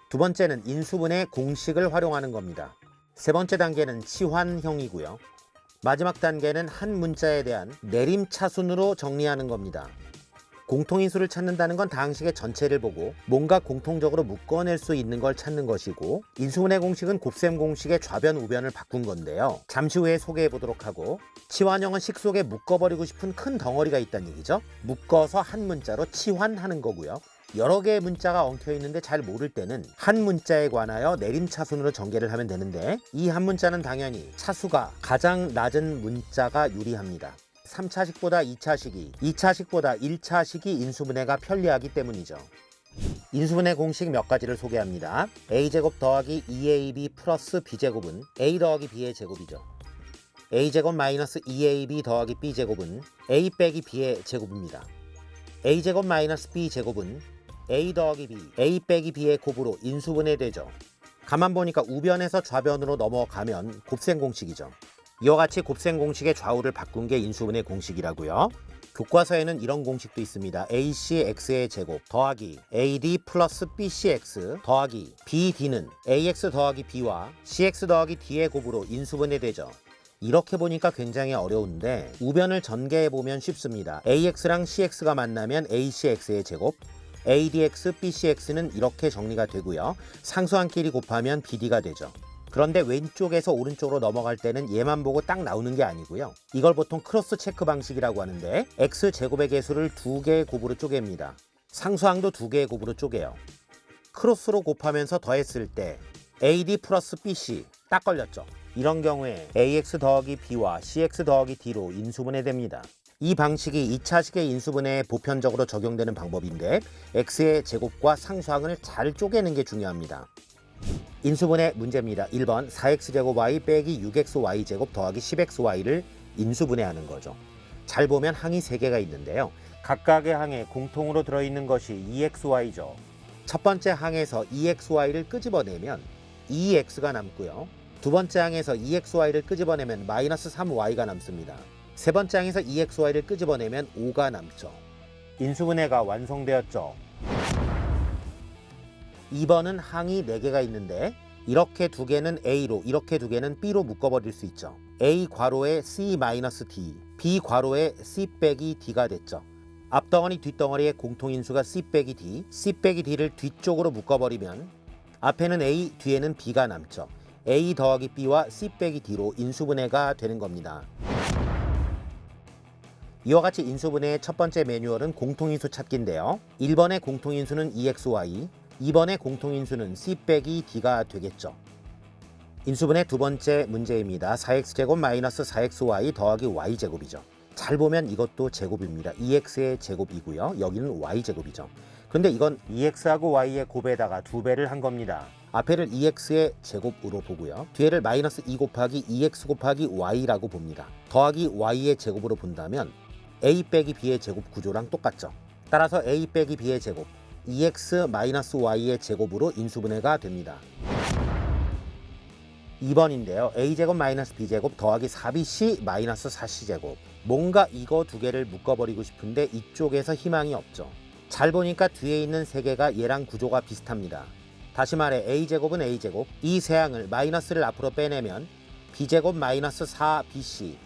A: 두 번째는 인수분해 공식을 활용하는 겁니다. 세 번째 단계는 치환형이고요. 마지막 단계는 한 문자에 대한 내림차순으로 정리하는 겁니다. 공통인수를 찾는다는 건 다항식의 전체를 보고 뭔가 공통적으로 묶어낼 수 있는 걸 찾는 것이고, 인수분해 공식은 곱셈 공식의 좌변 우변을 바꾼 건데요. 잠시 후에 소개해 보도록 하고, 치환형은 식 속에 묶어버리고 싶은 큰 덩어리가 있다는 얘기죠. 묶어서 한 문자로 치환하는 거고요. 여러 개의 문자가 엉켜 있는데 잘 모를 때는 한 문자에 관하여 내림차순으로 전개를 하면 되는데, 이 한 문자는 당연히 차수가 가장 낮은 문자가 유리합니다. 3차식보다 2차식이, 2차식보다 1차식이 인수분해가 편리하기 때문이죠. 인수분해 공식 몇 가지를 소개합니다. a제곱 더하기 2ab 플러스 b제곱은 a 더하기 b의 제곱이죠. a제곱 마이너스 2ab 더하기 b제곱은 a 빼기 b의 제곱입니다. a제곱 마이너스 b제곱은 a 더하기 b, a 빼기 b의 곱으로 인수분해되죠. 가만 보니까 우변에서 좌변으로 넘어가면 곱셈 공식이죠. 이와 같이 곱셈 공식의 좌우를 바꾼 게 인수분해 공식이라고요. 교과서에는 이런 공식도 있습니다. acx의 제곱 더하기 ad 플러스 bcx 더하기 bd는 ax 더하기 b와 cx 더하기 d의 곱으로 인수분해되죠. 이렇게 보니까 굉장히 어려운데 우변을 전개해보면 쉽습니다. ax랑 cx가 만나면 acx의 제곱, adx, bcx는 이렇게 정리가 되고요. 상수항끼리 곱하면 bd가 되죠. 그런데 왼쪽에서 오른쪽으로 넘어갈 때는 얘만 보고 딱 나오는 게 아니고요. 이걸 보통 크로스 체크 방식이라고 하는데 x제곱의 개수를 2개의 곱으로 쪼갭니다. 상수항도 2개의 곱으로 쪼개요. 크로스로 곱하면서 더했을 때 ad 플러스 bc 딱 걸렸죠. 이런 경우에 ax 더하기 b와 cx 더하기 d로 인수분해됩니다. 이 방식이 2차식의 인수분해에 보편적으로 적용되는 방법인데 x의 제곱과 상수항을 잘 쪼개는 게 중요합니다. 인수분해 문제입니다. 1번 4x제곱 y 빼기 6xy제곱 더하기 10xy를 인수분해하는 거죠. 잘 보면 항이 3개가 있는데요. 각각의 항에 공통으로 들어있는 것이 2xy죠. 첫 번째 항에서 2xy를 끄집어내면 2x가 남고요. 두 번째 항에서 2xy를 끄집어내면 마이너스 3y가 남습니다. 세 번째 항에서 2xy를 끄집어내면 5가 남죠. 인수분해가 완성되었죠. 2번은 항이 4개가 있는데 이렇게 2개는 A로 이렇게 2개는 B로 묶어버릴 수 있죠. A 괄호에 C-D, B 괄호에 C 빼기 D가 됐죠. 앞덩어리 뒷덩어리의 공통인수가 C 빼기 D, C 빼기 D를 뒤쪽으로 묶어버리면 앞에는 A, 뒤에는 B가 남죠. A 더하기 B와 C 빼기 D로 인수분해가 되는 겁니다. 이와 같이 인수분해의 첫 번째 매뉴얼은 공통인수 찾기인데요. 1번의 공통인수는 2xy, 2번의 공통인수는 c 빼기 d가 되겠죠. 인수분해 두 번째 문제입니다. 4x제곱 마이너스 4xy 더하기 y제곱이죠. 잘 보면 이것도 제곱입니다. EX의 제곱이고요. 여기는 Y제곱이죠. 그런데 이건 EX하고 Y의 곱에다가 2배를 한 겁니다. 앞에를 EX의 제곱으로 보고요. 뒤에를 마이너스 2 곱하기 EX 곱하기 Y라고 봅니다. 더하기 Y의 제곱으로 본다면 A 빼기 B의 제곱 구조랑 똑같죠. 따라서 A 빼기 B의 제곱, EX 마이너스 Y의 제곱으로 인수분해가 됩니다. 2번인데요. A제곱 마이너스 B제곱 더하기 4BC 마이너스 4C제곱. 뭔가 이거 두 개를 묶어버리고 싶은데 이쪽에서 희망이 없죠. 잘 보니까 뒤에 있는 세 개가 얘랑 구조가 비슷합니다. 다시 말해 A제곱은 A제곱, 이 세항을 마이너스를 앞으로 빼내면 B제곱 마이너스 4BC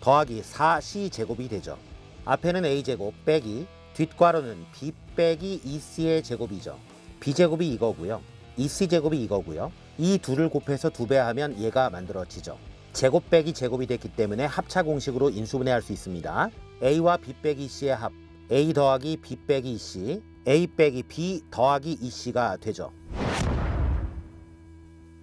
A: 더하기 4C제곱이 되죠. 앞에는 A제곱 빼기 뒷괄호는 B 빼기 2C의 제곱이죠. B제곱이 이거고요. 2C제곱이 이거고요. 이 둘을 곱해서 2배하면 얘가 만들어지죠. 제곱 빼기 제곱이 됐기 때문에 합차 공식으로 인수분해할 수 있습니다. A와 B 빼기 C의 합, A 더하기 B 빼기 C, A 빼기 B 더하기 2C가 되죠.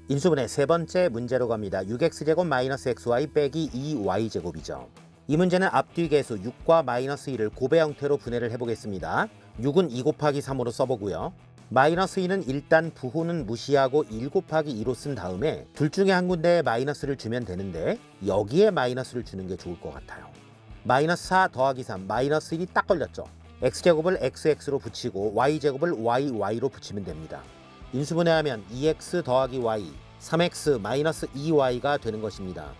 A: 인수분해 세 번째 문제로 갑니다. 6x제곱 마이너스 xy 빼기 2y제곱이죠. 이 문제는 앞뒤 계수 6과 마이너스 1을 곱의 형태로 분해를 해보겠습니다. 6은 2 곱하기 3으로 써보고요. 마이너스 2는 일단 부호는 무시하고 1 곱하기 2로 쓴 다음에 둘 중에 한 군데에 마이너스를 주면 되는데 여기에 마이너스를 주는 게 좋을 것 같아요. 마이너스 4 더하기 3, 마이너스 1이 딱 걸렸죠. x제곱을 xx로 붙이고 y제곱을 yy로 붙이면 됩니다. 인수분해하면 2x 더하기 y, 3x 마이너스 2y가 되는 것입니다.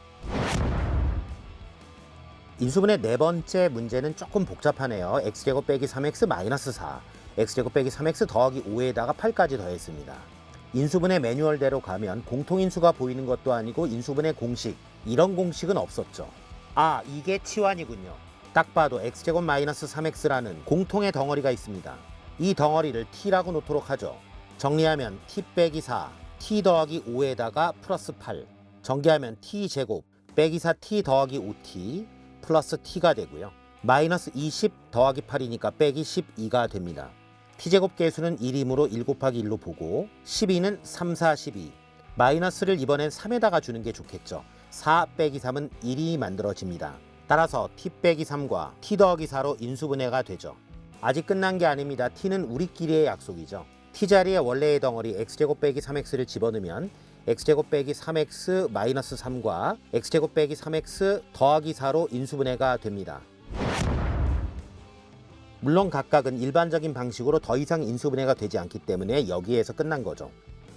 A: 인수분해 네 번째 문제는 조금 복잡하네요. x제곱 빼기 3x 마이너스 4, x제곱 빼기 3x 더하기 5에다가 8까지 더했습니다. 인수분해 매뉴얼대로 가면 공통인수가 보이는 것도 아니고 인수분해 공식, 이런 공식은 없었죠. 아, 이게 치환이군요. 딱 봐도 x제곱 마이너스 3x라는 공통의 덩어리가 있습니다. 이 덩어리를 t라고 놓도록 하죠. 정리하면 t 빼기 4, t 더하기 5에다가 플러스 8, 전개하면 t제곱 빼기 4t 더하기 5t 플러스 t가 되고요. 마이너스 20 더하기 8이니까 빼기 12가 됩니다. t제곱 계수는 1이므로 1 곱하기 1로 보고 12는 3, 4, 12. 마이너스를 이번엔 3에다가 주는 게 좋겠죠. 4 빼기 3은 1이 만들어집니다. 따라서 t 빼기 3과 t 더하기 4로 인수분해가 되죠. 아직 끝난 게 아닙니다. t는 우리끼리의 약속이죠. t 자리에 원래의 덩어리 x제곱 빼기 3x를 집어넣으면 x제곱 빼기 3x 마이너스 3과 x제곱 빼기 3x 더하기 4로 인수분해가 됩니다. 물론 각각은 일반적인 방식으로 더 이상 인수분해가 되지 않기 때문에 여기에서 끝난 거죠.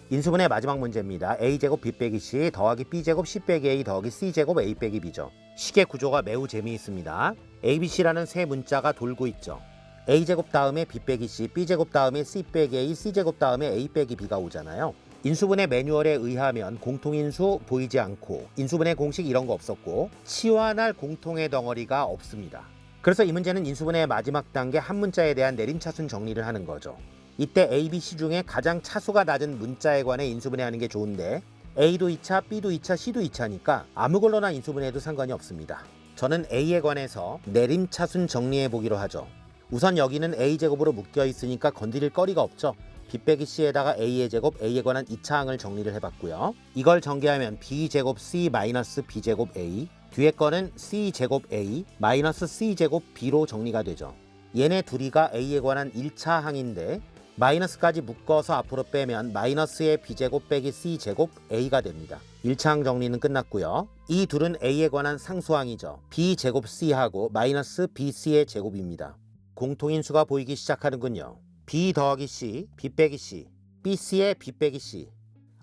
A: 인수분해 마지막 문제입니다. a제곱 b 빼기 c 더하기 b제곱 c 빼기 a 더하기 c제곱 a 빼기 b죠. 식의 구조가 매우 재미있습니다. abc라는 세 문자가 돌고 있죠. a제곱 다음에 b 빼기 c, b제곱 다음에 c 빼기 a, c제곱 다음에 a 빼기 b가 오잖아요. 인수분해 매뉴얼에 의하면 공통인수 보이지 않고 인수분해 공식 이런 거 없었고 치환할 공통의 덩어리가 없습니다. 그래서 이 문제는 인수분해의 마지막 단계 한 문자에 대한 내림차순 정리를 하는 거죠. 이때 A, B, C 중에 가장 차수가 낮은 문자에 관해 인수분해하는 게 좋은데 A도 2차, B도 2차, C도 2차니까 아무 걸로나 인수분해해도 상관이 없습니다. 저는 A에 관해서 내림차순 정리해 보기로 하죠. 우선 여기는 A제곱으로 묶여 있으니까 건드릴 거리가 없죠. B 빼기 C에다가 A의 제곱, A에 관한 2차항을 정리를 해봤고요. 이걸 전개하면 B제곱 C 마이너스 B제곱 A, 뒤에 거는 C제곱 A 마이너스 C제곱 B로 정리가 되죠. 얘네 둘이가 A에 관한 1차항인데 마이너스까지 묶어서 앞으로 빼면 마이너스의 B제곱 빼기 C제곱 A가 됩니다. 1차항 정리는 끝났고요. 이 둘은 A에 관한 상수항이죠. B제곱 C하고 마이너스 BC의 제곱입니다. 공통인수가 보이기 시작하는군요. B 더하기 C, B 빼기 C, BC의 B 빼기 C.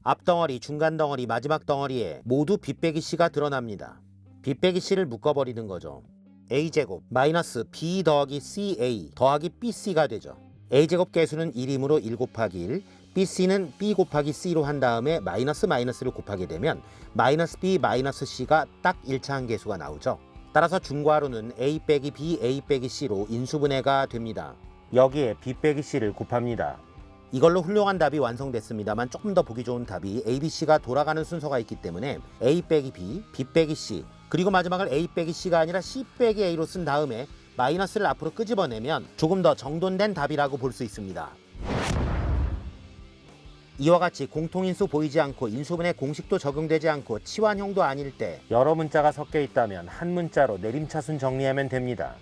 A: 앞덩어리, 중간덩어리, 마지막 덩어리에 모두 B 빼기 C가 드러납니다. B 빼기 C를 묶어버리는 거죠. A제곱 마이너스 B 더하기 CA 더하기 BC가 되죠. A제곱 계수는 1이므로 1 곱하기 1, BC는 B 곱하기 C로 한 다음에 마이너스 마이너스를 곱하게 되면 마이너스 B 마이너스 C가 딱 1차항 계수가 나오죠. 따라서 중괄호는 A 빼기 B, A 빼기 C로 인수분해가 됩니다. 여기에 B 빼기 C를 곱합니다. 이걸로 훌륭한 답이 완성됐습니다만 조금 더 보기 좋은 답이 A, B, C가 돌아가는 순서가 있기 때문에 A 빼기 B, B 빼기 C 그리고 마지막을 A 빼기 C가 아니라 C 빼기 A로 쓴 다음에 마이너스를 앞으로 끄집어내면 조금 더 정돈된 답이라고 볼 수 있습니다. 이와 같이 공통인수 보이지 않고 인수분해 공식도 적용되지 않고 치환형도 아닐 때 여러 문자가 섞여 있다면 한 문자로 내림차순 정리하면 됩니다.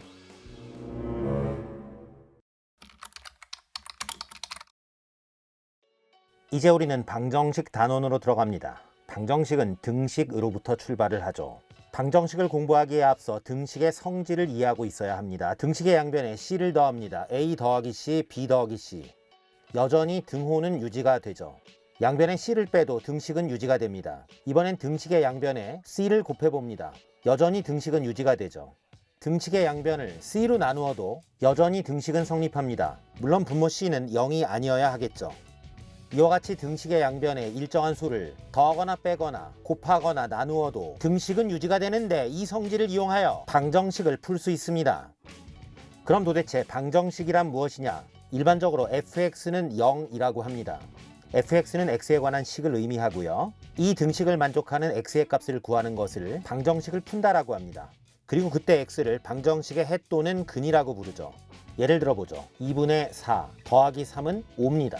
A: 이제 우리는 방정식 단원으로 들어갑니다. 방정식은 등식으로부터 출발을 하죠. 방정식을 공부하기에 앞서 등식의 성질을 이해하고 있어야 합니다. 등식의 양변에 c를 더합니다. a 더하기 c, b 더하기 c. 여전히 등호는 유지가 되죠. 양변에 c를 빼도 등식은 유지가 됩니다. 이번엔 등식의 양변에 c를 곱해봅니다. 여전히 등식은 유지가 되죠. 등식의 양변을 c로 나누어도 여전히 등식은 성립합니다. 물론 분모 c는 0이 아니어야 하겠죠. 이와 같이 등식의 양변에 일정한 수를 더하거나 빼거나 곱하거나 나누어도 등식은 유지가 되는데 이 성질을 이용하여 방정식을 풀 수 있습니다. 그럼 도대체 방정식이란 무엇이냐? 일반적으로 fx는 0이라고 합니다. fx는 x에 관한 식을 의미하고요. 이 등식을 만족하는 x의 값을 구하는 것을 방정식을 푼다라고 합니다. 그리고 그때 x를 방정식의 해 또는 근이라고 부르죠. 예를 들어보죠. 2분의 4 더하기 3은 5입니다.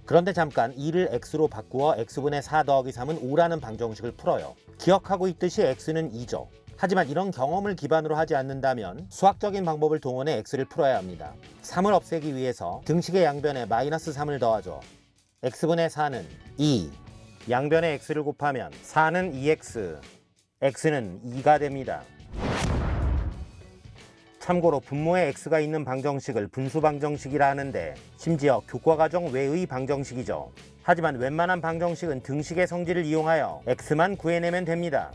A: 그런데 잠깐 2를 x로 바꾸어 x분의 4 더하기 3은 5라는 방정식을 풀어요. 기억하고 있듯이 x는 2죠. 하지만 이런 경험을 기반으로 하지 않는다면 수학적인 방법을 동원해 x를 풀어야 합니다. 3을 없애기 위해서 등식의 양변에 마이너스 3을 더하죠. x분의 4는 2. 양변에 x를 곱하면 4는 2x, x는 2가 됩니다. 참고로 분모에 x가 있는 방정식을 분수방정식이라 하는데 심지어 교과과정 외의 방정식이죠. 하지만 웬만한 방정식은 등식의 성질을 이용하여 x만 구해내면 됩니다.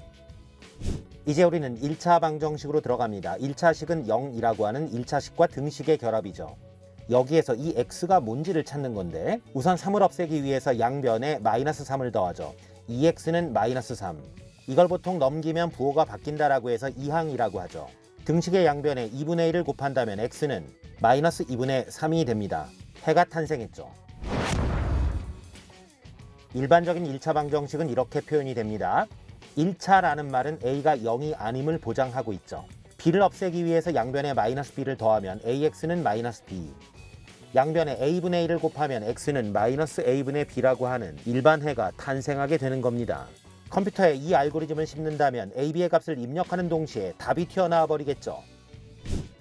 A: 이제 우리는 1차 방정식으로 들어갑니다. 1차식은 0이라고 하는 1차식과 등식의 결합이죠. 여기에서 이 x가 뭔지를 찾는 건데 우선 3을 없애기 위해서 양변에 마이너스 3을 더하죠. 2x는 마이너스 3. 이걸 보통 넘기면 부호가 바뀐다라고 해서 이항이라고 하죠. 등식의 양변에 2분의 1을 곱한다면 x는 마이너스 2분의 3이 됩니다. 해가 탄생했죠. 일반적인 1차 방정식은 이렇게 표현이 됩니다. 1차라는 말은 a가 0이 아님을 보장하고 있죠. b를 없애기 위해서 양변에 마이너스 b를 더하면 ax는 마이너스 b. 양변에 a분의 1을 곱하면 x는 마이너스 a분의 b라고 하는 일반 해가 탄생하게 되는 겁니다. 컴퓨터에 이 알고리즘을 심는다면 a, b의 값을 입력하는 동시에 답이 튀어나와 버리겠죠.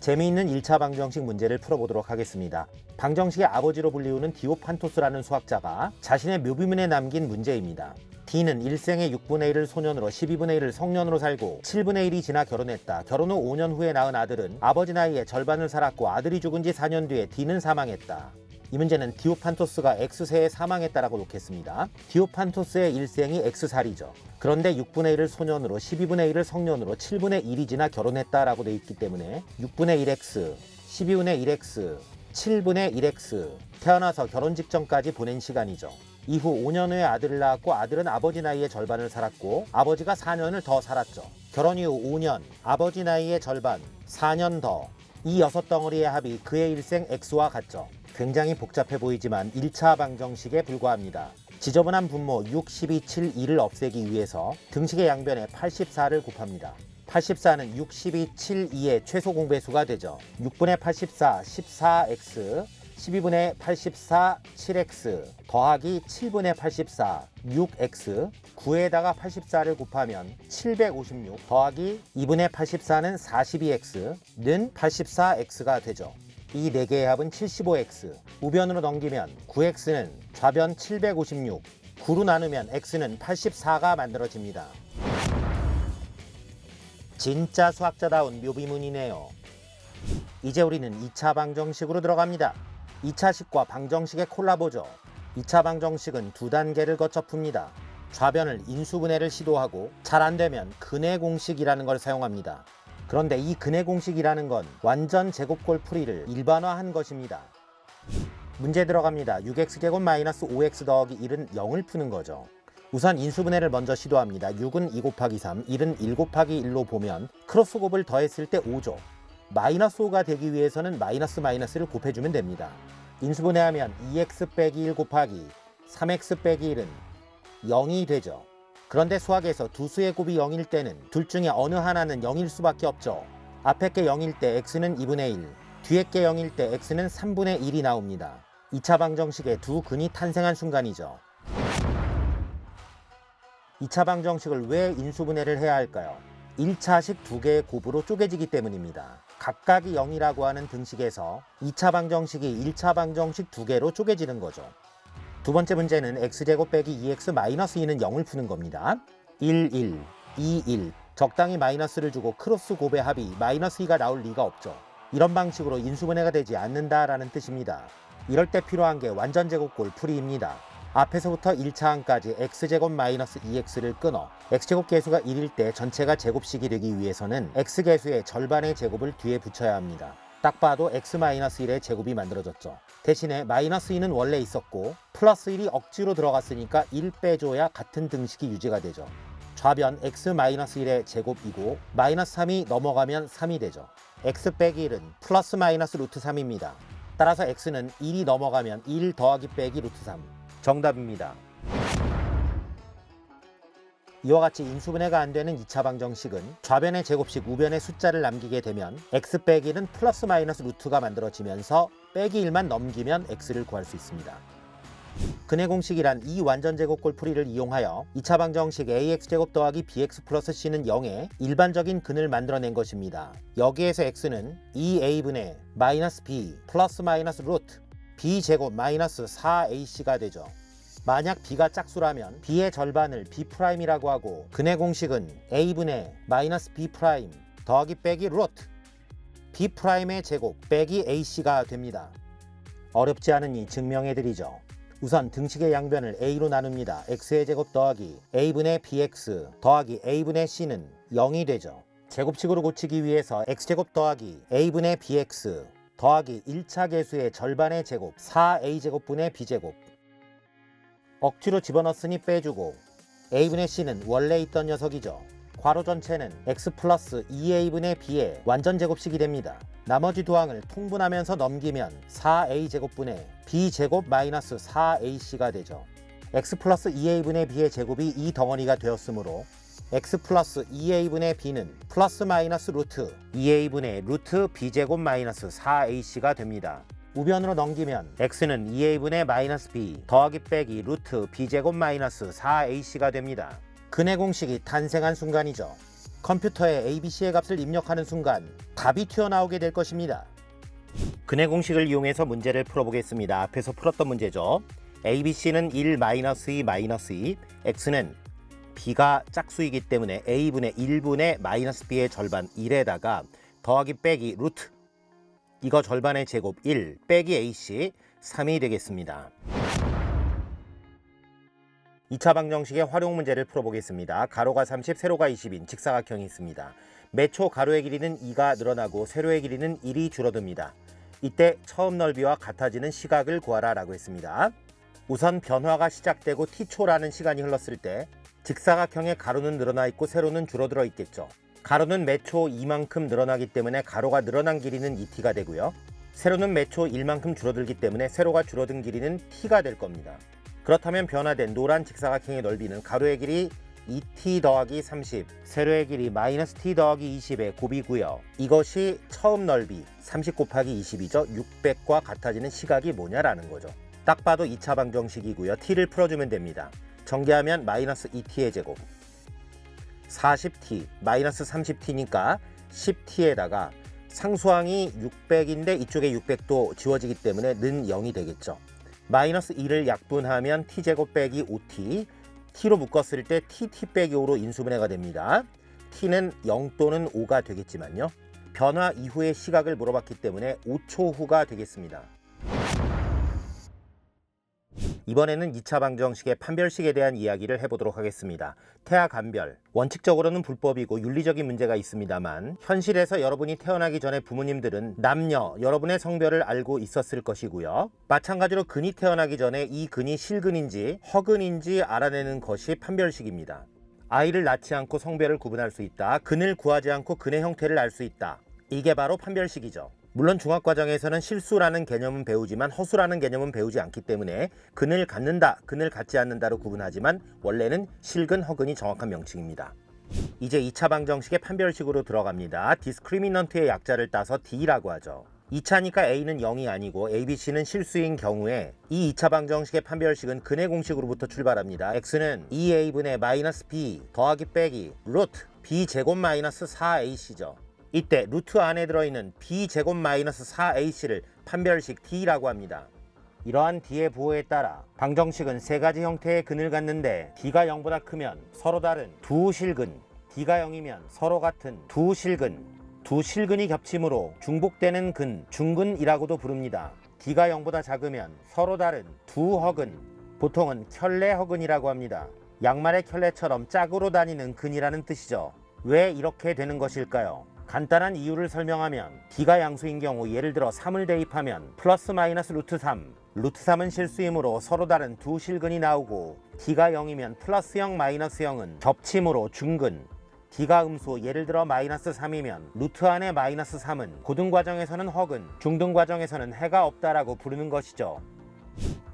A: 재미있는 1차 방정식 문제를 풀어보도록 하겠습니다. 방정식의 아버지로 불리우는 디오판토스라는 수학자가 자신의 묘비문에 남긴 문제입니다. D는 일생의 6분의 1을 소년으로 12분의 1을 성년으로 살고 7분의 1이 지나 결혼했다. 결혼 후 5년 후에 낳은 아들은 아버지 나이의 절반을 살았고 아들이 죽은 지 4년 뒤에 D는 사망했다. 이 문제는 디오판토스가 X세에 사망했다라고 놓겠습니다. 디오판토스의 일생이 X살이죠. 그런데 6분의 1을 소년으로 12분의 1을 성년으로 7분의 1이 지나 결혼했다라고 되어 있기 때문에 6분의 1X, 12분의 1X, 7분의 1X 태어나서 결혼 직전까지 보낸 시간이죠. 이후 5년 후에 아들을 낳았고 아들은 아버지 나이의 절반을 살았고 아버지가 4년을 더 살았죠. 결혼 이후 5년, 아버지 나이의 절반, 4년 더. 이 6덩어리의 합이 그의 일생 X와 같죠. 굉장히 복잡해 보이지만 1차 방정식에 불과합니다. 지저분한 분모 6, 12, 7, 2를 없애기 위해서 등식의 양변에 84를 곱합니다. 84는 6, 12, 7, 2의 최소 공배수가 되죠. 6분의 84, 14x, 12분의 84, 7x, 더하기 7분의 84, 6x, 9에다가 84를 곱하면 756, 더하기 2분의 84는 42x는 84x가 되죠. 이 4개의 합은 75x, 우변으로 넘기면 9x는 좌변 756, 9로 나누면 x는 84가 만들어집니다. 진짜 수학자다운 묘비문이네요. 이제 우리는 2차 방정식으로 들어갑니다. 2차식과 방정식의 콜라보죠. 2차 방정식은 2단계를 거쳐 풉니다. 좌변을 인수분해를 시도하고 잘 안되면 근해 공식이라는 걸 사용합니다. 그런데 이 근해 공식이라는 건 완전 제곱골 풀이를 일반화한 것입니다. 문제 들어갑니다. 6x제곱 마이너스 5x 더하기 1은 0을 푸는 거죠. 우선 인수분해를 먼저 시도합니다. 6은 2 곱하기 3, 1은 1 곱하기 1로 보면 크로스 곱을 더했을 때 5죠. 마이너스 5가 되기 위해서는 마이너스 마이너스를 곱해주면 됩니다. 인수분해하면 2x 빼기 1 곱하기 3x 빼기 1은 0이 되죠. 그런데 수학에서 두 수의 곱이 0일 때는 둘 중에 어느 하나는 0일 수밖에 없죠. 앞에 게 0일 때 x는 2분의 1, 뒤에 게 0일 때 x는 3분의 1이 나옵니다. 2차 방정식의 두 근이 탄생한 순간이죠. 2차 방정식을 왜 인수분해를 해야 할까요? 1차식 두 개의 곱으로 쪼개지기 때문입니다. 각각이 0이라고 하는 등식에서 2차 방정식이 1차 방정식 두 개로 쪼개지는 거죠. 두 번째 문제는 x제곱 빼기 2x-2는 0을 푸는 겁니다. 1, 2, 1 적당히 마이너스를 주고 크로스 곱의 합이 -2가 나올 리가 없죠. 이런 방식으로 인수분해가 되지 않는다라는 뜻입니다. 이럴 때 필요한 게 완전제곱골 풀이입니다. 앞에서부터 1차 항까지 x제곱 -2x를 끊어 x제곱 계수가 1일 때 전체가 제곱식이 되기 위해서는 x계수의 절반의 제곱을 뒤에 붙여야 합니다. 딱 봐도 x-1의 제곱이 만들어졌죠. 대신에 -2는 원래 있었고 플러스 1이 억지로 들어갔으니까 1 빼줘야 같은 등식이 유지가 되죠. 좌변 x-1의 제곱이고 -3이 넘어가면 3이 되죠. x 빼기 1은 플러스 마이너스 루트 3입니다. 따라서 x는 1이 넘어가면 1 더하기 빼기 루트 3. 정답입니다. 이와 같이 인수분해가 안 되는 2차 방정식은 좌변의 제곱식 우변의 숫자를 남기게 되면 x 빼기는 플러스 마이너스 루트가 만들어지면서 빼기 1만 넘기면 x를 구할 수 있습니다. 근의 공식이란 이 완전제곱골 풀이를 이용하여 2차 방정식 ax제곱 더하기 bx 플러스 c는 0의 일반적인 근을 만들어낸 것입니다. 여기에서 x는 2a분의 마이너스 b 플러스 마이너스 루트 b제곱 마이너스 4ac가 되죠. 만약 b가 짝수라면 b의 절반을 b'이라고 하고 근의 공식은 a분의 마이너스 b' 더하기 빼기 루트 b'의 제곱 빼기 ac가 됩니다. 어렵지 않으니 증명해드리죠. 우선 등식의 양변을 a로 나눕니다. x의 제곱 더하기 a분의 bx 더하기 a분의 c는 0이 되죠. 제곱식으로 고치기 위해서 x제곱 더하기 a분의 bx 더하기 1차 계수의 절반의 제곱 4a제곱분의 b제곱 억지로 집어넣었으니 빼주고 a분의 c는 원래 있던 녀석이죠. 괄호 전체는 x 플러스 2a분의 b의 완전제곱식이 됩니다. 나머지 두 항을 통분하면서 넘기면 4a제곱분의 b제곱 마이너스 4ac가 되죠. x 플러스 2a분의 b의 제곱이 이 덩어리가 되었으므로 x 플러스 2a분의 b는 플러스 마이너스 루트 2a분의 루트 b제곱 마이너스 4ac가 됩니다. 우변으로 넘기면 x는 2a분의 마이너스 b 더하기 빼기 루트 b제곱 마이너스 4ac가 됩니다. 근의 공식이 탄생한 순간이죠. 컴퓨터에 ABC의 값을 입력하는 순간 답이 튀어나오게 될 것입니다. 근의 공식을 이용해서 문제를 풀어보겠습니다. 앞에서 풀었던 문제죠. ABC는 1, -2, x는 b가 짝수이기 때문에 a분의 1분의 마이너스 b의 절반 1에다가 더하기 빼기 루트 이거 절반의 제곱 1 빼기 ac 3이 되겠습니다. 2차 방정식의 활용 문제를 풀어보겠습니다. 가로가 30, 세로가 20인 직사각형이 있습니다. 매초 가로의 길이는 2가 늘어나고 세로의 길이는 1이 줄어듭니다. 이때 처음 넓이와 같아지는 시각을 구하라 라고 했습니다. 우선 변화가 시작되고 t초라는 시간이 흘렀을 때 직사각형의 가로는 늘어나 있고 세로는 줄어들어 있겠죠. 가로는 매초 2만큼 늘어나기 때문에 가로가 늘어난 길이는 2t가 되고요. 세로는 매초 1만큼 줄어들기 때문에 세로가 줄어든 길이는 t가 될 겁니다. 그렇다면 변화된 노란 직사각형의 넓이는 가로의 길이 2t 더하기 30, 세로의 길이 마이너스 t 더하기 20의 곱이고요. 이것이 처음 넓이 30 곱하기 20이죠. 600과 같아지는 시각이 뭐냐라는 거죠. 딱 봐도 2차 방정식이고요. t를 풀어주면 됩니다. 전개하면 마이너스 2t의 제곱 40t 마이너스 30t니까 10t에다가 상수항이 600인데 이쪽에 600도 지워지기 때문에 는 0이 되겠죠. 마이너스 2를 약분하면 t제곱 빼기 5t t로 묶었을 때 tt 빼기 5로 인수분해가 됩니다. t는 0 또는 5가 되겠지만요. 변화 이후의 시각을 물어봤기 때문에 5초 후가 되겠습니다. 이번에는 2차 방정식의 판별식에 대한 이야기를 해보도록 하겠습니다. 태아간별, 원칙적으로는 불법이고 윤리적인 문제가 있습니다만 현실에서 여러분이 태어나기 전에 부모님들은 남녀, 여러분의 성별을 알고 있었을 것이고요. 마찬가지로 근이 태어나기 전에 이 근이 실근인지 허근인지 알아내는 것이 판별식입니다. 아이를 낳지 않고 성별을 구분할 수 있다. 근을 구하지 않고 근의 형태를 알 수 있다. 이게 바로 판별식이죠. 물론 중학과정에서는 실수라는 개념은 배우지만 허수라는 개념은 배우지 않기 때문에 근을 갖는다, 근을 갖지 않는다로 구분하지만 원래는 실근, 허근이 정확한 명칭입니다. 이제 2차 방정식의 판별식으로 들어갑니다. 디스크리미넌트의 약자를 따서 D라고 하죠. 2차니까 A는 0이 아니고 A, B, C는 실수인 경우에 이 2차 방정식의 판별식은 근의 공식으로부터 출발합니다. X는 2A분의 마이너스 B 더하기 빼기 루트 B제곱 마이너스 4AC죠. 이때 루트 안에 들어있는 B제곱 마이너스 4AC를 판별식 D라고 합니다. 이러한 D의 부호에 따라 방정식은 세 가지 형태의 근을 갖는데 D가 0보다 크면 서로 다른 두 실근, D가 0이면 서로 같은 두 실근, 두 실근이 겹침으로 중복되는 근, 중근이라고도 부릅니다. D가 0보다 작으면 서로 다른 두 허근, 보통은 켤레 허근이라고 합니다. 양말의 켤레처럼 짝으로 다니는 근이라는 뜻이죠. 왜 이렇게 되는 것일까요? 간단한 이유를 설명하면 D가 양수인 경우 예를 들어 3을 대입하면 플러스 마이너스 루트 3, 루트 3은 실수이므로 서로 다른 두 실근이 나오고 D가 0이면 플러스 0, 마이너스 0은 겹침으로 중근, D가 음수 예를 들어 마이너스 3이면 루트 안에 마이너스 3은 고등 과정에서는 허근, 중등 과정에서는 해가 없다라고 부르는 것이죠.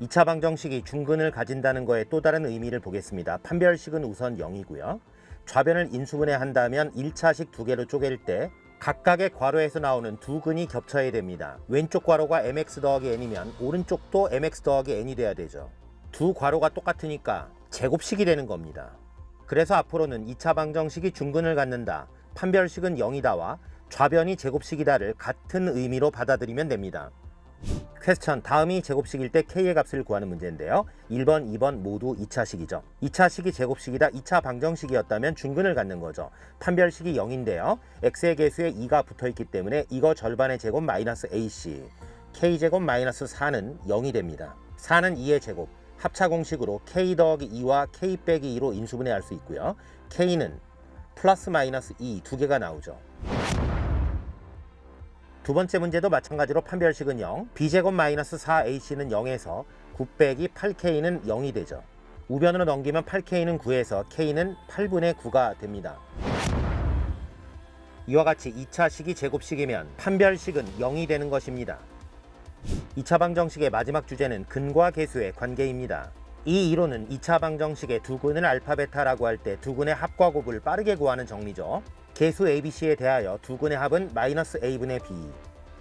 A: 2차 방정식이 중근을 가진다는 거에 또 다른 의미를 보겠습니다. 판별식은 우선 0이고요. 좌변을 인수분해한다면 1차식 두 개로 쪼갤 때 각각의 괄호에서 나오는 두 근이 겹쳐야 됩니다. 왼쪽 괄호가 mx 더하기 n이면 오른쪽도 mx 더하기 n이 돼야 되죠. 두 괄호가 똑같으니까 제곱식이 되는 겁니다. 그래서 앞으로는 2차 방정식이 중근을 갖는다, 판별식은 0이다와 좌변이 제곱식이다를 같은 의미로 받아들이면 됩니다. 퀘스천, 다음이 제곱식일 때 K의 값을 구하는 문제인데요. 1번, 2번 모두 2차식이죠. 2차식이 제곱식이다 2차 방정식이었다면 중근을 갖는 거죠. 판별식이 0인데요. X의 개수에 2가 붙어있기 때문에 이거 절반의 제곱 마이너스 AC, K제곱 마이너스 4는 0이 됩니다. 4는 2의 제곱, 합차 공식으로 K 더하기 2와 K 빼기 2로 인수분해할 수 있고요. K는 플러스 마이너스 2 두 개가 나오죠. 두 번째 문제도 마찬가지로 판별식은 0, B제곱 마이너스 4AC는 0에서 9 빼기 8K는 0이 되죠. 우변으로 넘기면 8K는 9에서 K는 8분의 9가 됩니다. 이와 같이 2차식이 제곱식이면 판별식은 0이 되는 것입니다. 2차 방정식의 마지막 주제는 근과 계수의 관계입니다. 이 이론은 2차 방정식의 두 근을 알파 베타라고 할 때 두 근의 합과 곱을 빠르게 구하는 정리죠. 계수 ABC에 대하여 두 근의 합은 마이너스 A분의 B,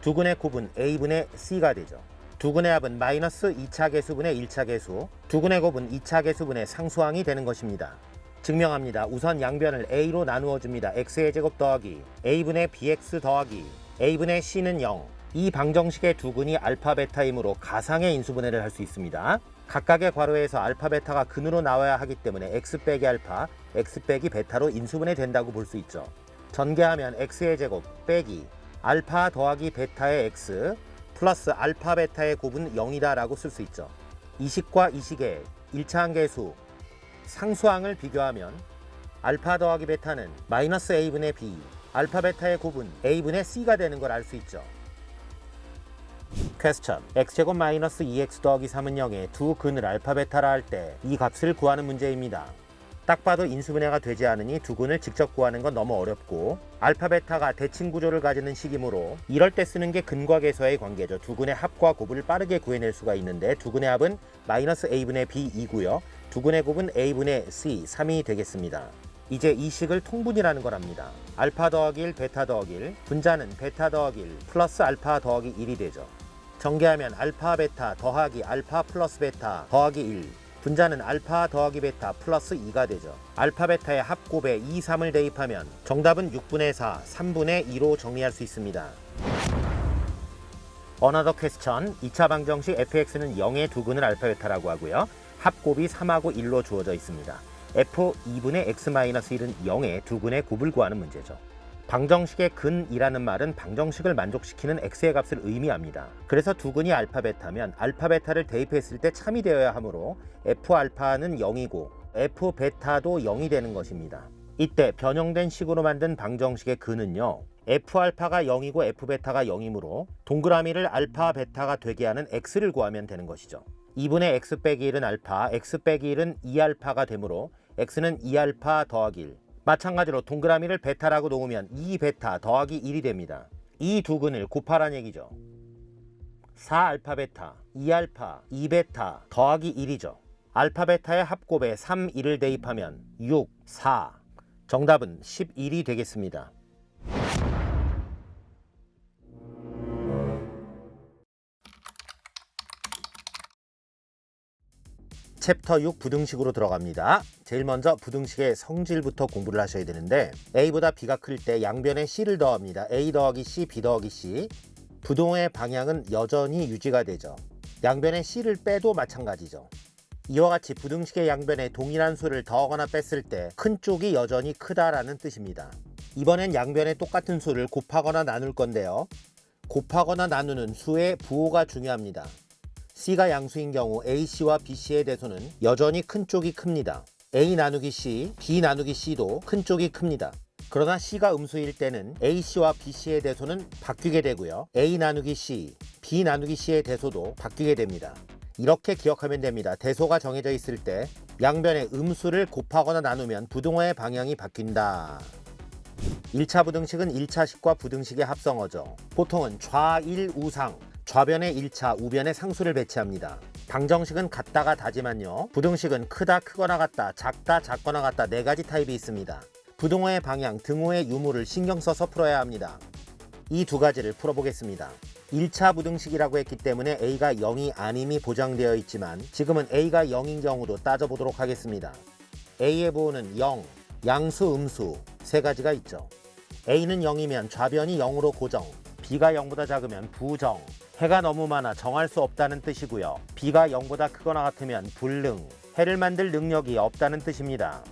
A: 두 근의 곱은 A분의 C가 되죠. 두 근의 합은 마이너스 2차 계수분의 1차 계수, 두 근의 곱은 2차 계수분의 상수항이 되는 것입니다. 증명합니다. 우선 양변을 A로 나누어 줍니다. X의 제곱 더하기 A분의 BX 더하기 A분의 C는 0. 이 방정식의 두 근이 알파 베타이므로 가상의 인수분해를 할 수 있습니다. 각각의 괄호에서 알파 베타가 근으로 나와야 하기 때문에 x 빼기 알파, x 빼기 베타로 인수분해 된다고 볼 수 있죠. 전개하면 x의 제곱 빼기 알파 더하기 베타의 x 플러스 알파 베타의 곱은 0이다 라고 쓸 수 있죠. 이식과 이식의 1차항계수 상수항을 비교하면 알파 더하기 베타는 마이너스 a분의 b, 알파 베타의 곱은 a분의 c가 되는 걸 알 수 있죠. 퀘스천, x제곱 마이너스 2x 더하기 3은 0의 두 근을 알파 베타라 할 때 이 값을 구하는 문제입니다. 딱 봐도 인수분해가 되지 않으니 두 근을 직접 구하는 건 너무 어렵고 알파 베타가 대칭 구조를 가지는 식이므로 이럴 때 쓰는 게 근과 계수와의 관계죠. 두 근의 합과 곱을 빠르게 구해낼 수가 있는데 두 근의 합은 마이너스 a분의 b이고요. 두 근의 곱은 a분의 c, 3이 되겠습니다. 이제 이 식을 통분이라는 거랍니다. 알파 더하기 1, 베타 더하기 1, 분자는 베타 더하기 1 플러스 알파 더하기 1이 되죠. 전개하면 알파 베타 더하기 알파 플러스 베타 더하기 1, 분자는 알파 더하기 베타 플러스 2가 되죠. 알파 베타의 합곱에 2, 3을 대입하면 정답은 6분의 4, 3분의 2로 정리할 수 있습니다. Another question, 2차 방정식 fx는 0의 두 근을 알파 베타라고 하고요. 합곱이 3하고 1로 주어져 있습니다. f 2분의 x-1은 0의 두 근의 곱을 구하는 문제죠. 방정식의 근이라는 말은 방정식을 만족시키는 x의 값을 의미합니다. 그래서 두 근이 알파 베타면 알파 베타를 대입했을 때 참이 되어야 하므로 f 알파는 0이고 f 베타도 0이 되는 것입니다. 이때 변형된 식으로 만든 방정식의 근은요, f 알파가 0이고 f 베타가 0이므로 동그라미를 알파 베타가 되게 하는 x를 구하면 되는 것이죠. 2분의 x 빼기 1은 알파, x 빼기 1은 2알파가 되므로 x는 2알파 더하기 1. 마찬가지로 동그라미를 베타라고 놓으면 2베타 더하기 1이 됩니다. 이 두 근을 곱하란 얘기죠. 4알파 베타, 2알파, 2베타 더하기 1이죠. 알파 베타의 합곱에 3, 1을 대입하면 6, 4. 정답은 11이 되겠습니다. 챕터 6 부등식으로 들어갑니다. 제일 먼저 부등식의 성질부터 공부를 하셔야 되는데 A보다 B가 클 때 양변에 C를 더합니다. A 더하기 C, B 더하기 C. 부동호의 방향은 여전히 유지가 되죠. 양변에 C를 빼도 마찬가지죠. 이와 같이 부등식의 양변에 동일한 수를 더하거나 뺐을 때 큰 쪽이 여전히 크다라는 뜻입니다. 이번엔 양변에 똑같은 수를 곱하거나 나눌 건데요. 곱하거나 나누는 수의 부호가 중요합니다. C가 양수인 경우 AC와 BC의 대소는 여전히 큰 쪽이 큽니다. A 나누기 C, B 나누기 C도 큰 쪽이 큽니다. 그러나 C가 음수일 때는 AC와 BC의 대소는 바뀌게 되고요. A 나누기 C, B 나누기 C의 대소도 바뀌게 됩니다. 이렇게 기억하면 됩니다. 대소가 정해져 있을 때 양변의 음수를 곱하거나 나누면 부등호의 방향이 바뀐다. 1차 부등식은 1차식과 부등식의 합성어죠. 보통은 좌일 우상, 좌변에 1차, 우변에 상수를 배치합니다. 방정식은 같다가 다지만요. 부등식은 크다, 크거나 같다, 작다, 작거나 같다 4가지 타입이 있습니다. 부등호의 방향, 등호의 유무를 신경 써서 풀어야 합니다. 이 2가지를 풀어보겠습니다. 1차 부등식이라고 했기 때문에 A가 0이 아님이 보장되어 있지만 지금은 A가 0인 경우도 따져보도록 하겠습니다. A의 부호는 0, 양수, 음수 3가지가 있죠. A는 0이면 좌변이 0으로 고정, B가 0보다 작으면 부정, 해가 너무 많아 정할 수 없다는 뜻이고요. B가 0보다 크거나 같으면 불능, 해를 만들 능력이 없다는 뜻입니다.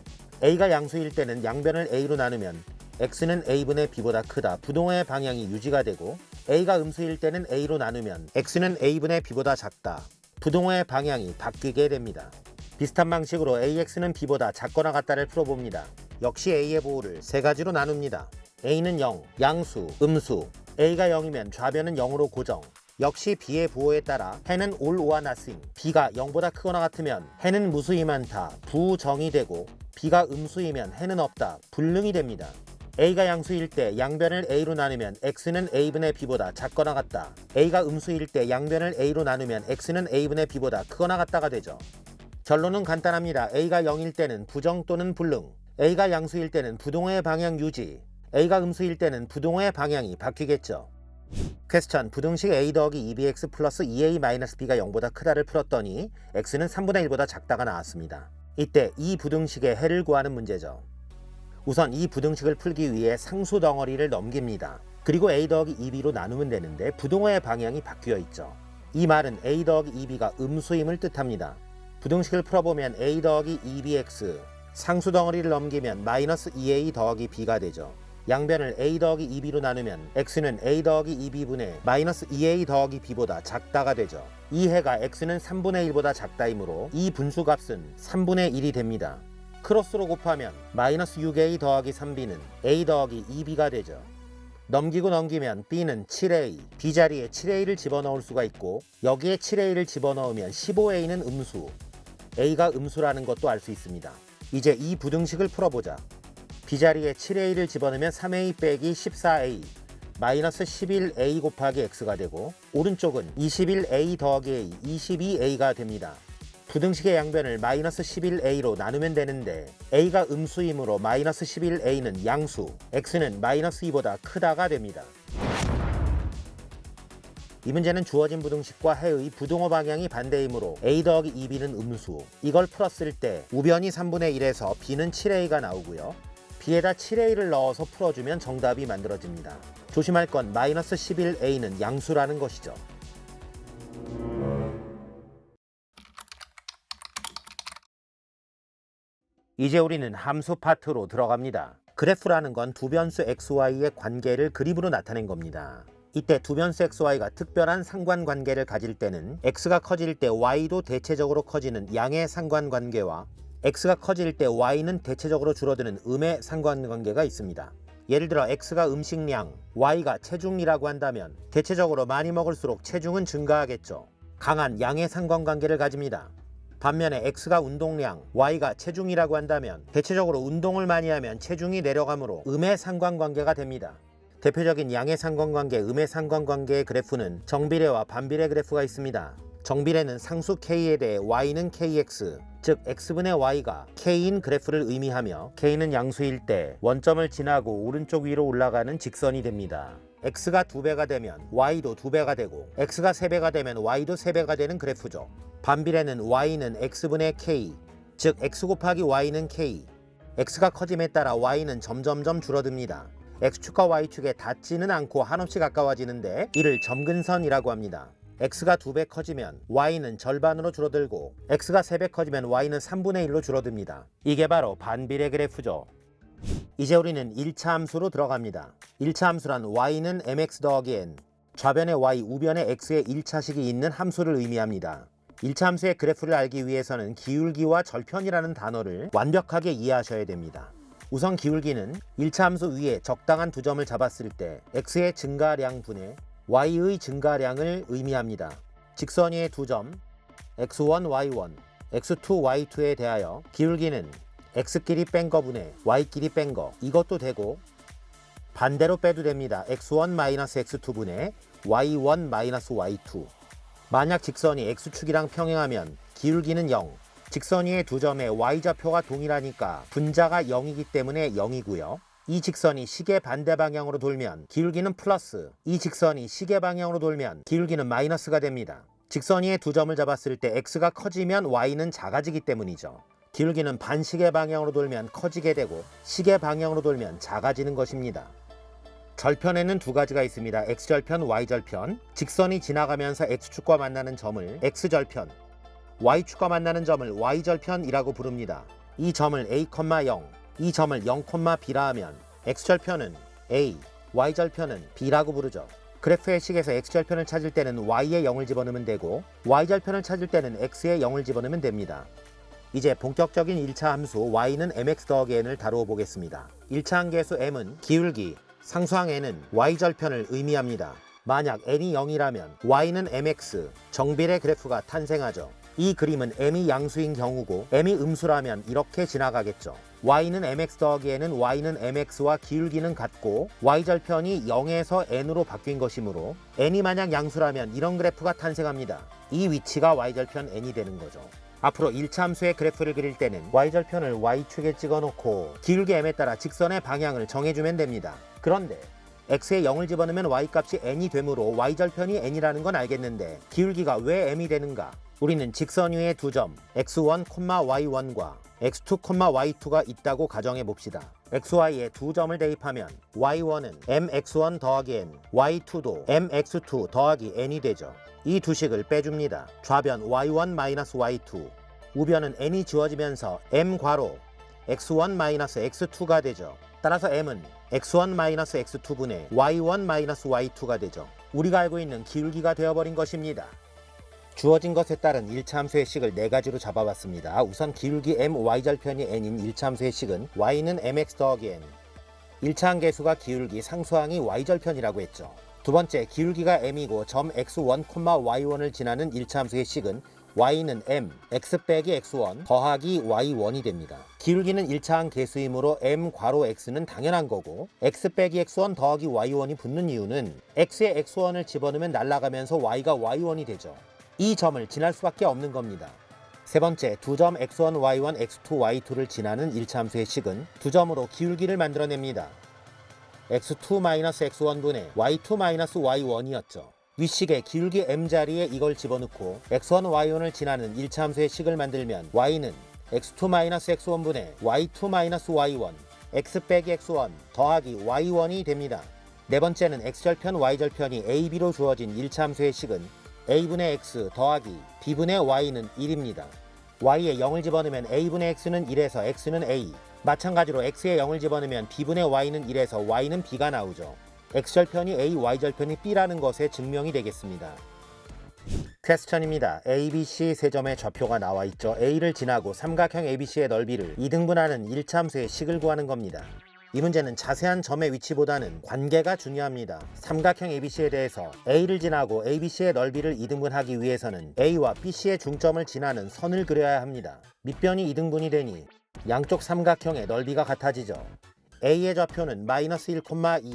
A: A가 양수일 때는 양변을 A로 나누면 X는 A분의 B보다 크다, 부동호의 방향이 유지가 되고 A가 음수일 때는 A로 나누면 X는 A분의 B보다 작다, 부동호의 방향이 바뀌게 됩니다. 비슷한 방식으로 AX는 B보다 작거나 같다를 풀어봅니다. 역시 A의 부호를 3가지로 나눕니다. A는 0, 양수, 음수. A가 0이면 좌변은 0으로 고정. 역시 B의 부호에 따라 해는 all or nothing. B가 0보다 크거나 같으면 해는 무수히 많다, 부정이 되고 B가 음수이면 해는 없다, 불능이 됩니다. A가 양수일 때 양변을 A로 나누면 X는 A분의 B보다 작거나 같다. A가 음수일 때 양변을 A로 나누면 X는 A분의 B보다 크거나 같다가 되죠. 결론은 간단합니다. A가 0일 때는 부정 또는 불능, A가 양수일 때는 부동호의 방향 유지, A가 음수일 때는 부동호의 방향이 바뀌겠죠. 퀘스천 부등식 A 더하기 2bx 플러스 2a-b가 0보다 크다를 풀었더니 x는 3분의 1보다 작다가 나왔습니다. 이때 이 부등식의 해를 구하는 문제죠. 우선 이 부등식을 풀기 위해 상수 덩어리를 넘깁니다. 그리고 a 더하기 2b로 나누면 되는데 부동호의 방향이 바뀌어 있죠. 이 말은 a 더하기 2b가 음수임을 뜻합니다. 부등식을 풀어보면 a 더하기 2bx 상수 덩어리를 넘기면 마이너스 2a 더하기 b가 되죠. 양변을 a 더하기 2b로 나누면 x는 a 더하기 2b분의 마이너스 2a 더하기 b보다 작다가 되죠. 이 해가 x는 3분의 1보다 작다이므로 이 분수값은 3분의 1이 됩니다. 크로스로 곱하면 마이너스 6a 더하기 3b는 a 더하기 2b가 되죠. 넘기고 넘기면 b는 7a, b 자리에 7a를 집어넣을 수가 있고 여기에 7a를 집어넣으면 15a는 음수, a가 음수라는 것도 알 수 있습니다. 이제 이 부등식을 풀어보자. B자리에 7a를 집어넣으면 3a 빼기 14a 마이너스 11a 곱하기 x가 되고 오른쪽은 21a 더하기 a 22a가 됩니다. 부등식의 양변을 마이너스 11a로 나누면 되는데 a가 음수이므로 마이너스 11a는 양수, x는 마이너스 2보다 크다가 됩니다. 이 문제는 주어진 부등식과 해의 부동호 방향이 반대이므로 a 더하기 2b는 음수, 이걸 풀었을 때 우변이 3분의 1에서 b는 7a가 나오고요. b에다 7a를 넣어서 풀어주면 정답이 만들어집니다. 조심할 건 마이너스 11a는 양수라는 것이죠. 이제 우리는 함수 파트로 들어갑니다. 그래프라는 건 두 변수 xy의 관계를 그림으로 나타낸 겁니다. 이때 두 변수 xy가 특별한 상관관계를 가질 때는 x가 커질 때 y도 대체적으로 커지는 양의 상관관계와 x가 커질 때 y는 대체적으로 줄어드는 음의 상관관계가 있습니다. 예를 들어 x가 음식량, y가 체중이라고 한다면 대체적으로 많이 먹을수록 체중은 증가하겠죠. 강한 양의 상관관계를 가집니다. 반면에 x가 운동량, y가 체중이라고 한다면 대체적으로 운동을 많이 하면 체중이 내려가므로 음의 상관관계가 됩니다. 대표적인 양의 상관관계, 음의 상관관계의 그래프는 정비례와 반비례 그래프가 있습니다. 정비례는 상수 k에 대해 y는 kx, 즉 x분의 y가 k인 그래프를 의미하며 k는 양수일 때 원점을 지나고 오른쪽 위로 올라가는 직선이 됩니다. x가 2배가 되면 y도 2배가 되고 x가 3배가 되면 y도 3배가 되는 그래프죠. 반비례는 y는 x분의 k, 즉 x 곱하기 y는 k. x가 커짐에 따라 y는 점점점 줄어듭니다. x축과 y축에 닿지는 않고 한없이 가까워지는데 이를 점근선이라고 합니다. x가 2배 커지면 y는 절반으로 줄어들고 x가 3배 커지면 y는 3분의 1로 줄어듭니다. 이게 바로 반비례 그래프죠. 이제 우리는 1차 함수로 들어갑니다. 1차 함수란 y는 mx 더하기 n, 좌변에 y, 우변에 x의 1차식이 있는 함수를 의미합니다. 1차 함수의 그래프를 알기 위해서는 기울기와 절편이라는 단어를 완벽하게 이해하셔야 됩니다. 우선 기울기는 1차 함수 위에 적당한 두 점을 잡았을 때 x의 증가량 분의 y의 증가량을 의미합니다. 직선 위의 두 점 x1, y1, x2, y2에 대하여 기울기는 x끼리 뺀 거 분의 y끼리 뺀 거, 이것도 되고 반대로 빼도 됩니다. x1-x2 분의 y1-y2. 만약 직선이 x축이랑 평행하면 기울기는 0, 직선 위의 두 점의 y좌표가 동일하니까 분자가 0이기 때문에 0이고요. 이 직선이 시계 반대 방향으로 돌면 기울기는 플러스, 이 직선이 시계 방향으로 돌면 기울기는 마이너스가 됩니다. 직선 위의 두 점을 잡았을 때 x가 커지면 y는 작아지기 때문이죠. 기울기는 반시계 방향으로 돌면 커지게 되고 시계 방향으로 돌면 작아지는 것입니다. 절편에는 두 가지가 있습니다. x절편, y절편. 직선이 지나가면서 x축과 만나는 점을 x절편, y축과 만나는 점을 y절편이라고 부릅니다. 이 점을 a, 0, 이 점을 0, b라 하면 x절편은 a, y절편은 b라고 부르죠. 그래프의 식에서 x절편을 찾을 때는 y에 0을 집어넣으면 되고 y절편을 찾을 때는 x에 0을 집어넣으면 됩니다. 이제 본격적인 1차 함수 y는 mx 더하기 n을 다루어 보겠습니다. 1차 한계수 m은 기울기, 상수항 n은 y절편을 의미합니다. 만약 n이 0이라면 y는 mx, 정비례 그래프가 탄생하죠. 이 그림은 m이 양수인 경우고 m이 음수라면 이렇게 지나가겠죠. y는 mx 더하기 n은 y는 mx와 기울기는 같고 y절편이 0에서 n으로 바뀐 것이므로 n이 만약 양수라면 이런 그래프가 탄생합니다. 이 위치가 y절편 n이 되는 거죠. 앞으로 1차 함수의 그래프를 그릴 때는 y절편을 y축에 찍어놓고 기울기 m에 따라 직선의 방향을 정해주면 됩니다. 그런데 x에 0을 집어넣으면 y값이 n이 되므로 y절편이 n이라는 건 알겠는데 기울기가 왜 m이 되는가? 우리는 직선 위에 두 점 x1, y1과 x2, y2가 있다고 가정해 봅시다. xy에 두 점을 대입하면 y1은 mx1 더하기 n, y2도 mx2 더하기 n이 되죠. 이 두 식을 빼줍니다. 좌변 y1-y2, 우변은 n이 지워지면서 m 괄호 x1-x2가 되죠. 따라서 m은 x1-x2분의 y1-y2가 되죠. 우리가 알고 있는 기울기가 되어버린 것입니다. 주어진 것에 따른 1차 함수의 식을 4가지로 잡아봤습니다. 우선 기울기 m, y절편이 n인 1차 함수의 식은 y는 mx 더하기 n. 1차 한계수가 기울기, 상수항이 y절편이라고 했죠. 두 번째, 기울기가 m이고 점 x1, y1을 지나는 1차 함수의 식은 y는 m, x 빼기 x1 더하기 y1이 됩니다. 기울기는 1차 한계수이므로 m 괄호 x는 당연한 거고 x 빼기 x1 더하기 y1이 붙는 이유는 x에 x1을 집어넣으면 날아가면서 y가 y1이 되죠. 이 점을 지날 수밖에 없는 겁니다. 세 번째, 두 점 x1, y1, x2, y2를 지나는 1차 함수의 식은 두 점으로 기울기를 만들어냅니다. x2-x1분의 y2-y1이었죠. 윗식에 기울기 m자리에 이걸 집어넣고 x1, y1을 지나는 1차 함수의 식을 만들면 y는 x2-x1분의 y2-y1, x 빼기 x1 더하기 y1이 됩니다. 네 번째는 x절편, y절편이 a, b로 주어진 1차 함수의 식은 a분의 x 더하기 b분의 y는 1입니다. y에 0을 집어넣으면 a분의 x는 1에서 x는 a, 마찬가지로 x에 0을 집어넣으면 b분의 y는 1에서 y는 b가 나오죠. x절편이 a, y절편이 b라는 것에 증명이 되겠습니다. 퀘스천입니다. ABC 세 점의 좌표가 나와 있죠. a를 지나고 삼각형 ABC의 넓이를 2등분하는 1차 함수의 식을 구하는 겁니다. 이 문제는 자세한 점의 위치보다는 관계가 중요합니다. 삼각형 ABC에 대해서 A를 지나고 ABC의 넓이를 2등분하기 위해서는 A와 BC의 중점을 지나는 선을 그려야 합니다. 밑변이 2등분이 되니 양쪽 삼각형의 넓이가 같아지죠. A의 좌표는 -1,2,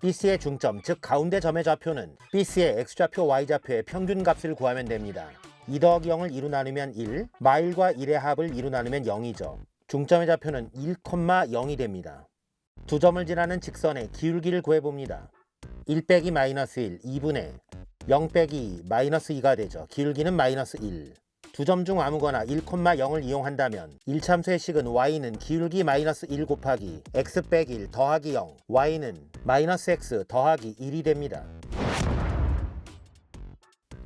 A: BC의 중점, 즉 가운데 점의 좌표는 BC의 X좌표, Y좌표의 평균값을 구하면 됩니다. 2 더하기 0을 2로 나누면 1, 마일과 1의 합을 2로 나누면 0이죠. 중점의 좌표는 1,0이 됩니다. 두 점을 지나는 직선의 기울기를 구해봅니다. 1 빼기 마이너스 1, 2분의 0 빼기 2, 마이너스 2가 되죠. 기울기는 마이너스 1. 두 점 중 아무거나 1,0을 이용한다면 1참수의 식은 y는 기울기 마이너스 1 곱하기 x 빼기 1 더하기 0, y는 마이너스 x 더하기 1이 됩니다.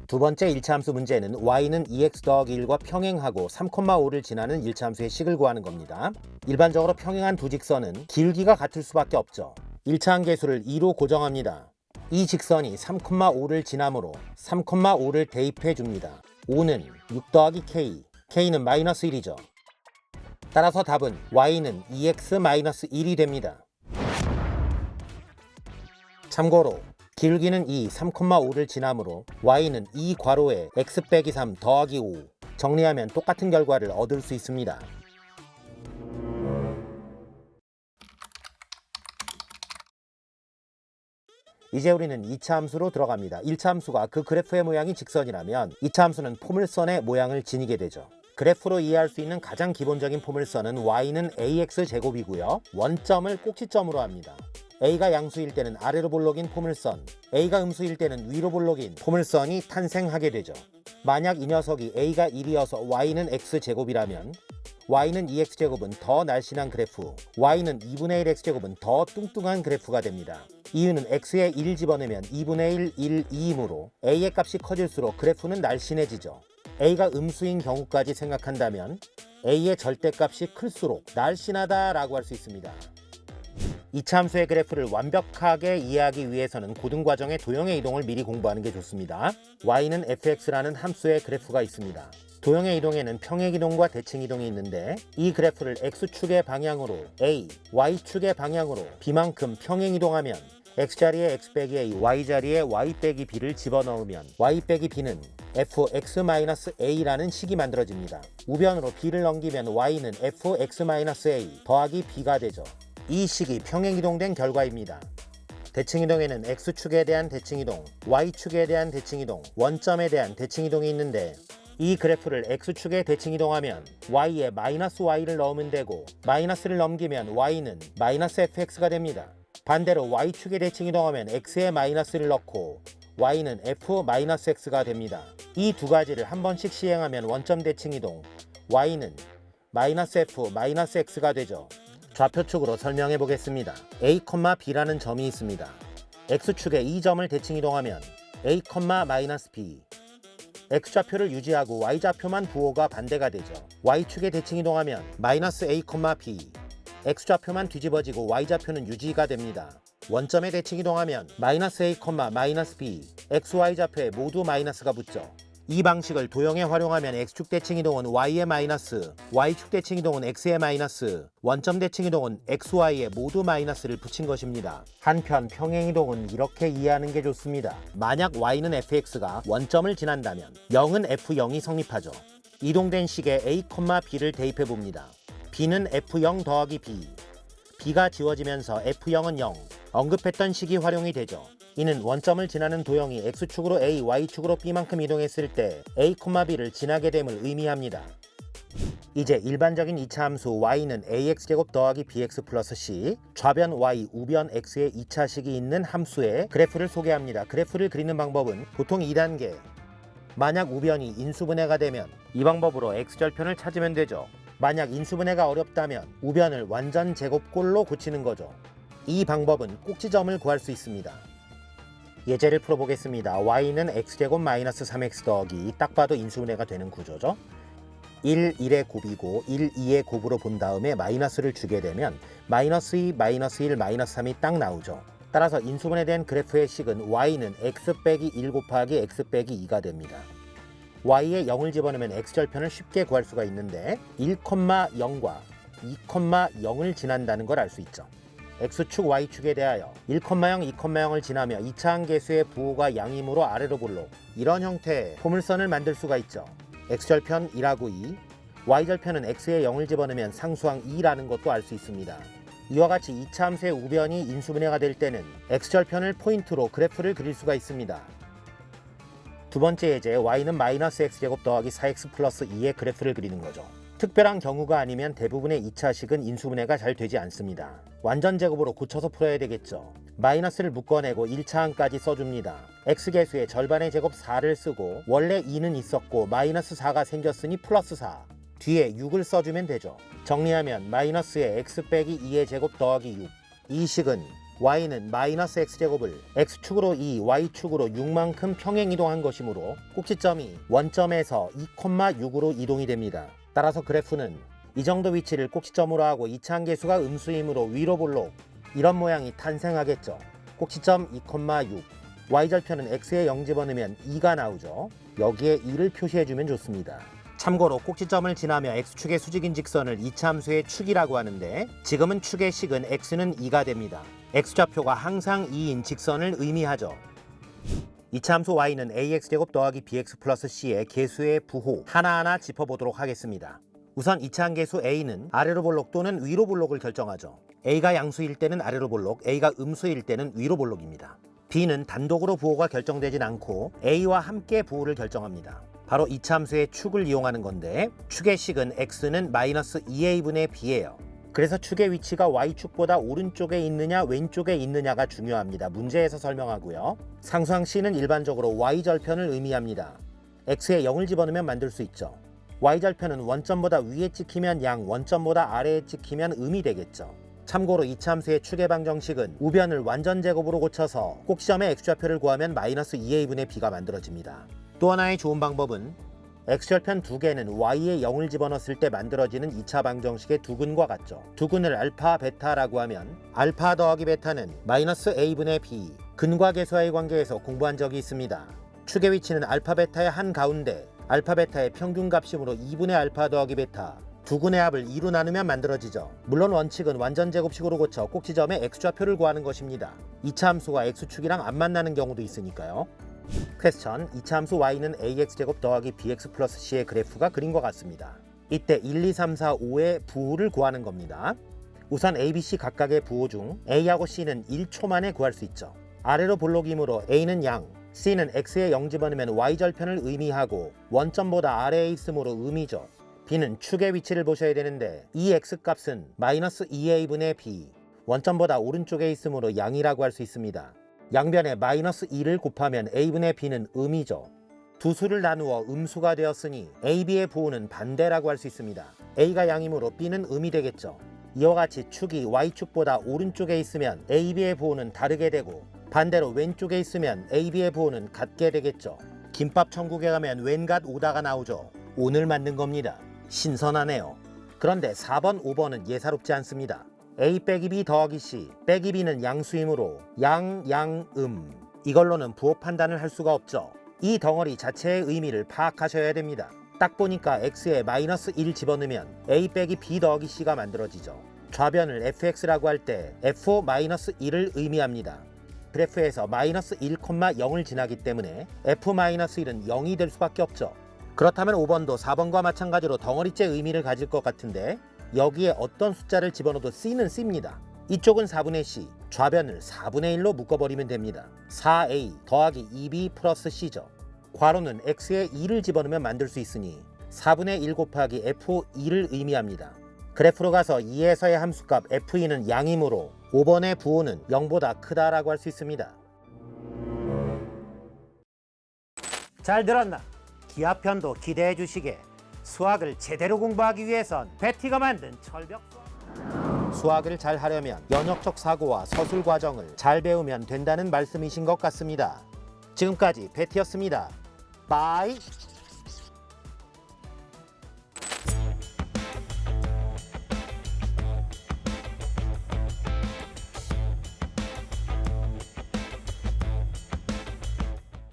A: 두 번째 1차함수 문제는 y는 2x 더하기 1과 평행하고 3,5를 지나는 1차함수의 식을 구하는 겁니다. 일반적으로 평행한 두 직선은 기울기가 같을 수밖에 없죠. 1차 함계수를 2로 고정합니다. 이 직선이 3,5를 지나므로 3,5를 대입해 줍니다. 5는 6 더하기 k, k는 마이너스 1이죠. 따라서 답은 y는 2x-1이 됩니다. 참고로 기울기는 2, 3,5를 지나므로 y는 2 괄호에 x 빼기 3 더하기 5, 정리하면 똑같은 결과를 얻을 수 있습니다. 이제 우리는 2차 함수로 들어갑니다. 1차 함수가 그 그래프의 모양이 직선이라면 2차 함수는 포물선의 모양을 지니게 되죠. 그래프로 이해할 수 있는 가장 기본적인 포물선은 y는 ax제곱이고요. 원점을 꼭지점으로 합니다. a가 양수일 때는 아래로 볼록인 포물선, a가 음수일 때는 위로 볼록인 포물선이 탄생하게 되죠. 만약 이 녀석이 a가 1이어서 y는 x제곱이라면 y는 2x제곱은 더 날씬한 그래프, y는 2분의 1 x제곱은 더 뚱뚱한 그래프가 됩니다. 이유는 x에 1 집어넣으면 2분의 1, 1, 2이므로 a의 값이 커질수록 그래프는 날씬해지죠. a가 음수인 경우까지 생각한다면 a의 절대값이 클수록 날씬하다라고 할 수 있습니다. 2차 함수의 그래프를 완벽하게 이해하기 위해서는 고등과정의 도형의 이동을 미리 공부하는 게 좋습니다. y는 fx라는 함수의 그래프가 있습니다. 도형의 이동에는 평행이동과 대칭이동이 있는데 이 그래프를 x축의 방향으로 a, y축의 방향으로 b만큼 평행이동하면 x자리에 x 빼기 a, y자리에 y 빼기 b를 집어넣으면 y 빼기 b는 fx-a라는 식이 만들어집니다. 우변으로 b를 넘기면 y는 fx-a 더하기 b가 되죠. 이 식이 평행이동된 결과입니다. 대칭이동에는 x축에 대한 대칭이동, y축에 대한 대칭이동, 원점에 대한 대칭이동이 있는데 이 그래프를 x축에 대칭이동하면 y에 마이너스 y를 넣으면 되고 마이너스를 넘기면 y는 마이너스 fx가 됩니다. 반대로 y축에 대칭이동하면 x에 마이너스를 넣고 y는 f-x가 됩니다. 이 두 가지를 한 번씩 시행하면 원점 대칭이동 y는 마이너스 f-x가 되죠. 좌표축으로 설명해 보겠습니다. a, b라는 점이 있습니다. x축에 이 점을 대칭이동하면 a, b x좌표를 유지하고 y좌표만 부호가 반대가 되죠. y축에 대칭이동하면 마이너스 a, b x좌표만 뒤집어지고 y좌표는 유지가 됩니다. 원점에 대칭이동하면 마이너스 a, b xy좌표에 모두 마이너스가 붙죠. 이 방식을 도형에 활용하면 x축 대칭이동은 y의 마이너스, y축 대칭이동은 x의 마이너스, 원점 대칭이동은 xy에 모두 마이너스를 붙인 것입니다. 한편 평행이동은 이렇게 이해하는 게 좋습니다. 만약 y는 fx가 원점을 지난다면 0은 f0이 성립하죠. 이동된 식에 a, b를 대입해 봅니다. b는 f0 더하기 b, b가 지워지면서 f0은 0, 언급했던 식이 활용이 되죠. 이는 원점을 지나는 도형이 x축으로 a, y축으로 b만큼 이동했을 때 a, b를 지나게 됨을 의미합니다. 이제 일반적인 2차 함수 y는 ax제곱 더하기 bx 플러스 c, 좌변 y, 우변 x의 2차식이 있는 함수의 그래프를 소개합니다. 그래프를 그리는 방법은 보통 2단계. 만약 우변이 인수분해가 되면 이 방법으로 x절편을 찾으면 되죠. 만약 인수분해가 어렵다면 우변을 완전 제곱꼴로 고치는 거죠. 이 방법은 꼭지점을 구할 수 있습니다. 예제를 풀어보겠습니다. y는 x제곱 마이너스 3x 더하기 딱 봐도 인수분해가 되는 구조죠. 1, 1의 곱이고 1, 2의 곱으로 본 다음에 마이너스를 주게 되면 마이너스 2, 마이너스 1, 마이너스 3이 딱 나오죠. 따라서 인수분해된 그래프의 식은 y는 x 빼기 1 곱하기 x 빼기 2가 됩니다. y에 0을 집어넣으면 x절편을 쉽게 구할 수가 있는데 1,0과 2,0을 지난다는 걸 알 수 있죠. x축, y축에 대하여 1,0, 2,0을 지나며 2차 함계수의 부호가 양이므로 아래로 볼록 이런 형태의 포물선을 만들 수가 있죠. x절편 1하고 2, y절편은 x에 0을 집어넣으면 상수항 2라는 것도 알 수 있습니다. 이와 같이 2차 함수의 우변이 인수분해가 될 때는 x절편을 포인트로 그래프를 그릴 수가 있습니다. 두 번째 예제 y는 마이너스 x제곱 더하기 4x 플러스 2의 그래프를 그리는 거죠. 특별한 경우가 아니면 대부분의 2차식은 인수분해가 잘 되지 않습니다. 완전 제곱으로 고쳐서 풀어야 되겠죠. 마이너스를 묶어내고 1차항까지 써줍니다. x계수의 절반의 제곱 4를 쓰고 원래 2는 있었고 마이너스 4가 생겼으니 플러스 4. 뒤에 6을 써주면 되죠. 정리하면 마이너스의 x 빼기 2의 제곱 더하기 6. 이 식은 y는 마이너스 x제곱을 x축으로 2, y축으로 6만큼 평행이동한 것이므로 꼭지점이 원점에서 2,6으로 이동이 됩니다. 따라서 그래프는 이 정도 위치를 꼭지점으로 하고 이차항계수가 음수이므로 위로 볼록 이런 모양이 탄생하겠죠. 꼭지점 2,6, y절편은 x에 0 집어넣으면 2가 나오죠. 여기에 2를 표시해주면 좋습니다. 참고로 꼭지점을 지나며 x축의 수직인 직선을 이차함수의 축이라고 하는데 지금은 축의 식은 x는 2가 됩니다. x좌표가 항상 2인 직선을 의미하죠. 이차함수 y는 ax제곱 더하기 bx 플러스 c의 계수의 부호 하나하나 짚어보도록 하겠습니다. 우선 이차함계수 a는 아래로 볼록 또는 위로 볼록을 결정하죠. a가 양수일 때는 아래로 볼록, a가 음수일 때는 위로 볼록입니다. b는 단독으로 부호가 결정되진 않고 a와 함께 부호를 결정합니다. 바로 이차함수의 축을 이용하는 건데 축의 식은 x는 마이너스 2a분의 b예요. 그래서 축의 위치가 y축보다 오른쪽에 있느냐 왼쪽에 있느냐가 중요합니다. 문제에서 설명하고요. 상수항 c는 일반적으로 y절편을 의미합니다. x에 0을 집어넣으면 만들 수 있죠. y절편은 원점보다 위에 찍히면 양, 원점보다 아래에 찍히면 음이 되겠죠. 참고로 이차함수의 축의 방정식은 우변을 완전제곱으로 고쳐서 꼭지점의 x좌표를 구하면 마이너스 2a분의 b가 만들어집니다. 또 하나의 좋은 방법은 x절편 두 개는 y에 0을 집어넣었을 때 만들어지는 2차 방정식의 두근과 같죠. 두근을 알파, 베타라고 하면 알파 더하기 베타는 마이너스 a분의 b, 근과 계수와의 관계에서 공부한 적이 있습니다. 축의 위치는 알파, 베타의 한가운데 알파, 베타의 평균값이므로 2분의 알파 더하기 베타, 두근의 합을 2로 나누면 만들어지죠. 물론 원칙은 완전제곱식으로 고쳐 꼭지점의 x좌표를 구하는 것입니다. 2차 함수가 x축이랑 안 만나는 경우도 있으니까요. 퀘스천, 이차함수 y는 ax제곱 더하기 bx 플러스 c의 그래프가 그린 것 같습니다. 이때 1, 2, 3, 4, 5의 부호를 구하는 겁니다. 우선 a, b, c 각각의 부호 중 a하고 c는 1초 만에 구할 수 있죠. 아래로 볼록이므로 a는 양, c는 x에 0 집어넣으면 y절편을 의미하고 원점보다 아래에 있으므로 음이죠. b는 축의 위치를 보셔야 되는데 이 x값은 마이너스 2a분의 b, 원점보다 오른쪽에 있으므로 양이라고 할 수 있습니다. 양변에 마이너스 2를 곱하면 a분의 b는 음이죠. 두 수를 나누어 음수가 되었으니 a, b의 부호는 반대라고 할 수 있습니다. a가 양이므로 b는 음이 되겠죠. 이와 같이 축이 y축보다 오른쪽에 있으면 a, b의 부호는 다르게 되고 반대로 왼쪽에 있으면 a, b의 부호는 같게 되겠죠. 김밥 천국에 가면 왼갓 오다가 나오죠. 오늘 만든 겁니다. 신선하네요. 그런데 4번, 5번은 예사롭지 않습니다. a 빼기 b 더하기 c 빼기 b는 양수이므로 양, 이걸로는 부호 판단을 할 수가 없죠. 이 덩어리 자체의 의미를 파악하셔야 됩니다. 딱 보니까 x에 마이너스 1 집어넣으면 a 빼기 b 더하기 c가 만들어지죠. 좌변을 fx라고 할 때 f 마이너스 1을 의미합니다. 그래프에서 마이너스 1,0을 지나기 때문에 f 마이너스 1은 0이 될 수밖에 없죠. 그렇다면 5번도 4번과 마찬가지로 덩어리째 의미를 가질 것 같은데 여기에 어떤 숫자를 집어넣어도 c는 c입니다. 이쪽은 4분의 c, 좌변을 4분의 1로 묶어버리면 됩니다. 4a 더하기 2b 플러스 c죠. 괄호는 x에 2를 집어넣으면 만들 수 있으니 4분의 1 곱하기 f2를 의미합니다. 그래프로 가서 2에서의 함수값 f2는 양이므로 5번의 부호는 0보다 크다라고 할 수 있습니다. 잘 들었나? 기하편도 기대해 주시게. 수학을 제대로 공부하기 위해선 베티가 만든 철벽 수학을 잘 하려면 연역적 사고와 서술 과정을 잘 배우면 된다는 말씀이신 것 같습니다. 지금까지 베티였습니다. 바이.